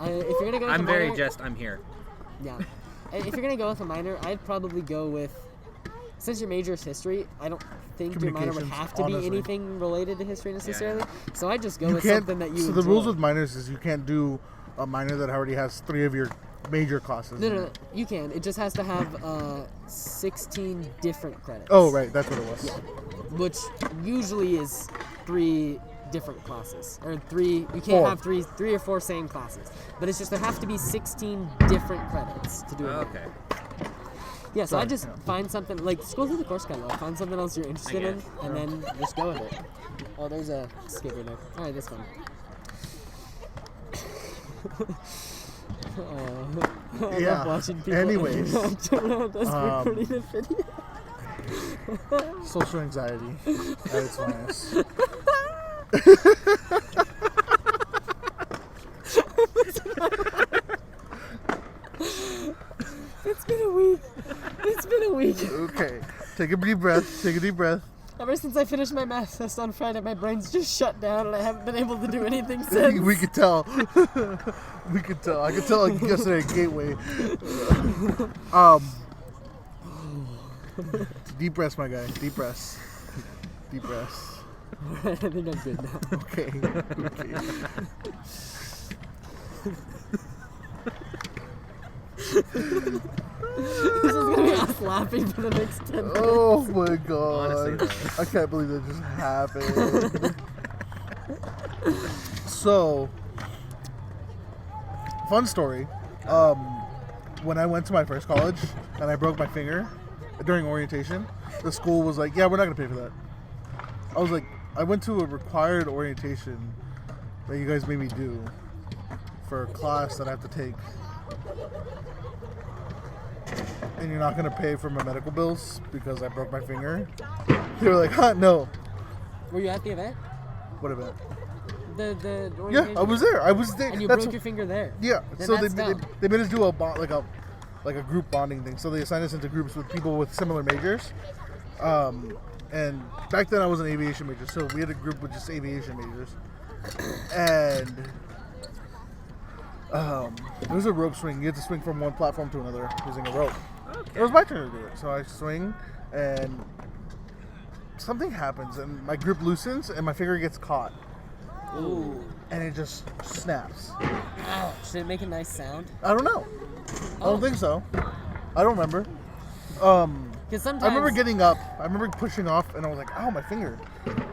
[SPEAKER 1] If you're gonna go with
[SPEAKER 3] I'm
[SPEAKER 1] a
[SPEAKER 3] very
[SPEAKER 1] minor,
[SPEAKER 3] I'm here.
[SPEAKER 1] Yeah. If you're gonna go with a minor, I'd probably go with. Since your major is history, I don't think your minor would
[SPEAKER 2] Communications,
[SPEAKER 1] have to be
[SPEAKER 2] honestly.
[SPEAKER 1] anything related to history necessarily. So I just go
[SPEAKER 2] You
[SPEAKER 1] with
[SPEAKER 2] can't.
[SPEAKER 1] something that you
[SPEAKER 2] So
[SPEAKER 1] enjoy.
[SPEAKER 2] the rules with minors is you can't do a minor that already has 3 of your major classes.
[SPEAKER 1] No,
[SPEAKER 2] in
[SPEAKER 1] no,
[SPEAKER 2] it.
[SPEAKER 1] you can. It just has to have 16 different credits.
[SPEAKER 2] Oh, right. That's what it was.
[SPEAKER 1] Which usually is 3 different classes, or 3. You can't
[SPEAKER 2] 4.
[SPEAKER 1] have 3 or 4 same classes. But it's just there have to be 16 different credits to do it.
[SPEAKER 3] Okay.
[SPEAKER 1] Yeah, so I
[SPEAKER 2] Sorry,
[SPEAKER 1] just
[SPEAKER 2] yeah.
[SPEAKER 1] find something like scroll through the course catalog, find something else you're interested in,
[SPEAKER 3] guess.
[SPEAKER 1] and then just go with it. Oh, there's a skipper there. All right, this one. I
[SPEAKER 2] Yeah,
[SPEAKER 1] love watching people
[SPEAKER 2] anyways,
[SPEAKER 1] interact around us recording a video.
[SPEAKER 2] Social anxiety at its finest.
[SPEAKER 1] It's been a week. It's been a week.
[SPEAKER 2] Okay. Take a deep breath. Take a deep breath.
[SPEAKER 1] Ever since I finished my math test on Friday, my brain's just shut down, and I haven't been able to do anything since.
[SPEAKER 2] We could tell. We could tell. I could tell yesterday at Gateway. Deep breaths, my guy. Deep breaths. Deep breaths.
[SPEAKER 1] I think I'm good now.
[SPEAKER 2] Okay. Okay.
[SPEAKER 1] This is gonna be us laughing for the next 10 minutes.
[SPEAKER 2] Oh my god.
[SPEAKER 3] Honestly, though.
[SPEAKER 2] I can't believe that just happened. So, fun story. When I went to my first college and I broke my finger during orientation, the school was like, "Yeah, we're not gonna pay for that." I was like, I went to a required orientation that you guys made me do for a class that I have to take. And you're not gonna pay for my medical bills because I broke my finger? They were like, huh, no.
[SPEAKER 1] Were you at the event?
[SPEAKER 2] What event?
[SPEAKER 1] The
[SPEAKER 2] Yeah,
[SPEAKER 1] orientation?
[SPEAKER 2] I was there. I was there.
[SPEAKER 1] And you
[SPEAKER 2] That's
[SPEAKER 1] broke your finger there.
[SPEAKER 2] Yeah.
[SPEAKER 1] Then
[SPEAKER 2] So
[SPEAKER 1] that's
[SPEAKER 2] they
[SPEAKER 1] dumb.
[SPEAKER 2] made us do a bond, like a group bonding thing. So they assigned us into groups with people with similar majors. And back then I was an aviation major, so we had a group with just aviation majors. And there was a rope swing. You had to swing from one platform to another using a rope.
[SPEAKER 3] Oh,
[SPEAKER 2] It was my turn to do it. So I swing, and something happens, and my grip loosens, and my finger gets caught,
[SPEAKER 1] Ooh.
[SPEAKER 2] and it just snaps.
[SPEAKER 1] Ouch. Did it make a nice sound?
[SPEAKER 2] I don't know. I
[SPEAKER 1] Oh.
[SPEAKER 2] don't think so. I don't remember.
[SPEAKER 1] Because sometimes.
[SPEAKER 2] I remember getting up. I remember pushing off, and I was like, "Ow, my finger!"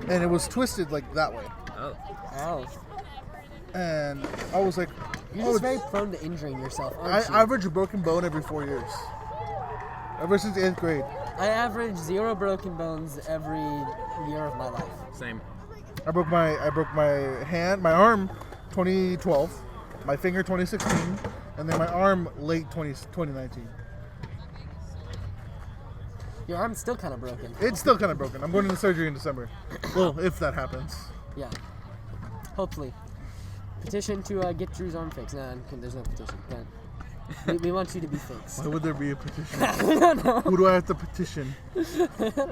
[SPEAKER 2] And it was twisted like that way.
[SPEAKER 3] Oh.
[SPEAKER 1] Ouch.
[SPEAKER 2] And I was like,
[SPEAKER 1] You're
[SPEAKER 2] "Oh,
[SPEAKER 1] just very
[SPEAKER 2] it's-
[SPEAKER 1] prone to injuring yourself,
[SPEAKER 2] I
[SPEAKER 1] aren't you?
[SPEAKER 2] average a broken bone every 4 years. Ever since 8th grade.
[SPEAKER 1] I average 0 broken bones every year of my life.
[SPEAKER 3] Same.
[SPEAKER 2] I broke my hand, my arm, 2012, my finger 2016, and then my arm late 2019.
[SPEAKER 1] Your arm's still kind of broken.
[SPEAKER 2] It's still kind of broken. I'm going into surgery in December. Well, if that happens.
[SPEAKER 1] Yeah. Hopefully. Petition to get Drew's arm fixed. Nah, there's no petition. But we want you to be fixed.
[SPEAKER 2] Why would there be a petition?
[SPEAKER 1] I don't know.
[SPEAKER 2] Who do I have to petition?
[SPEAKER 3] You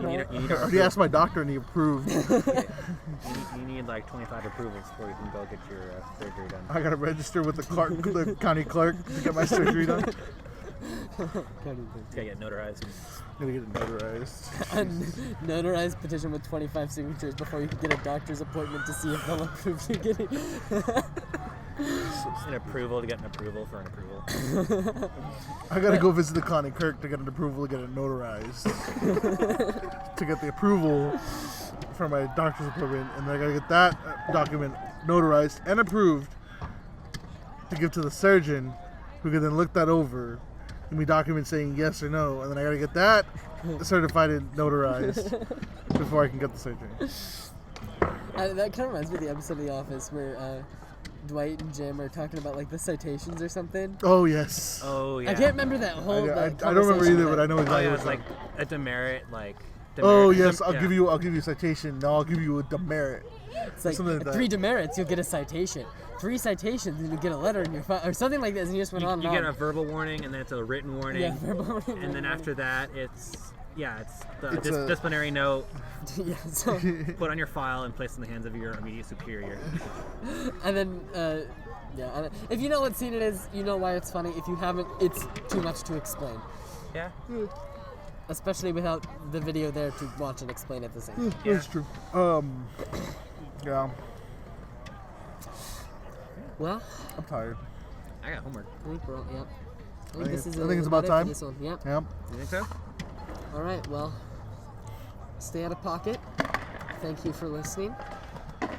[SPEAKER 3] need
[SPEAKER 2] I already asked my doctor and he approved.
[SPEAKER 3] you need like 25 approvals before you can go get your surgery done.
[SPEAKER 2] I gotta register with the county clerk to get my surgery done.
[SPEAKER 3] Gotta get notarized.
[SPEAKER 2] Gonna get it notarized.
[SPEAKER 1] A notarized petition with 25 signatures before you can get a doctor's appointment to see if they'll approve you getting.
[SPEAKER 3] An approval to get an approval for an approval.
[SPEAKER 2] I gotta go visit the county clerk to get an approval to get it notarized. To get the approval for my doctor's appointment, and then I gotta get that document notarized and approved to give to the surgeon, who can then look that over, give me documents saying yes or no, and then I gotta get that certified and notarized before I can get the surgery.
[SPEAKER 1] That kind of reminds me of the episode of The Office where Dwight and Jim are talking about like the citations or something.
[SPEAKER 2] Oh yes.
[SPEAKER 3] Oh yeah.
[SPEAKER 1] I can't remember that whole.
[SPEAKER 2] I don't remember either, but I know
[SPEAKER 3] Oh
[SPEAKER 2] exactly
[SPEAKER 3] yeah,
[SPEAKER 2] what's
[SPEAKER 3] it's like
[SPEAKER 2] like.
[SPEAKER 3] a demerit, like.
[SPEAKER 2] Oh
[SPEAKER 3] demerit-
[SPEAKER 2] yes,
[SPEAKER 3] yeah.
[SPEAKER 2] I'll give you a citation. No, I'll give you a demerit.
[SPEAKER 1] It's like
[SPEAKER 2] something like that.
[SPEAKER 1] 3 demerits, you'll get a citation. 3 citations, and you get a letter in your file, or something like this, and you just went on
[SPEAKER 3] You
[SPEAKER 1] and
[SPEAKER 3] get
[SPEAKER 1] on.
[SPEAKER 3] a verbal warning, and then it's a written warning.
[SPEAKER 1] Yeah, verbal warning.
[SPEAKER 3] And then after that, it's the
[SPEAKER 2] It's a-
[SPEAKER 3] disciplinary note
[SPEAKER 1] Yeah, so,
[SPEAKER 3] put on your file and placed in the hands of your immediate superior.
[SPEAKER 1] and then, if you know what scene it is, you know why it's funny. If you haven't, it's too much to explain.
[SPEAKER 3] Yeah.
[SPEAKER 1] Especially without the video there to watch and explain at the same time.
[SPEAKER 2] That's true. Yeah,
[SPEAKER 1] Well,
[SPEAKER 2] I'm tired.
[SPEAKER 3] I got homework.
[SPEAKER 1] I think we're all, yep. I think
[SPEAKER 2] I
[SPEAKER 1] this
[SPEAKER 2] think-
[SPEAKER 1] is
[SPEAKER 2] I think it's
[SPEAKER 1] about
[SPEAKER 2] about
[SPEAKER 1] it for
[SPEAKER 2] time.
[SPEAKER 1] this one. Yep.
[SPEAKER 2] Yep.
[SPEAKER 3] You think so?
[SPEAKER 1] All right, well, stay out of pocket. Thank you for listening.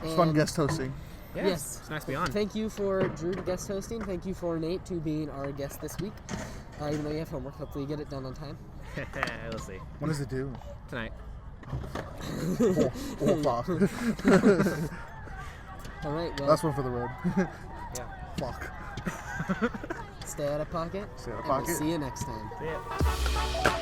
[SPEAKER 2] It's fun
[SPEAKER 1] And-
[SPEAKER 2] guest hosting.
[SPEAKER 3] Yeah.
[SPEAKER 1] Yes.
[SPEAKER 3] It's nice to be on.
[SPEAKER 1] Thank you for Drew to guest hosting. Thank you for Nate to being our guest this week. Even though you have homework, hopefully you get it done on time.
[SPEAKER 3] We'll see.
[SPEAKER 2] What does it do?
[SPEAKER 3] Tonight.
[SPEAKER 2] Fuck.
[SPEAKER 1] All right, well,
[SPEAKER 2] That's one for the road.
[SPEAKER 3] Yeah.
[SPEAKER 2] Fuck.
[SPEAKER 1] stay out of pocket.
[SPEAKER 2] Stay out of
[SPEAKER 1] and we'll
[SPEAKER 2] pocket.
[SPEAKER 1] see you next time.
[SPEAKER 3] See ya.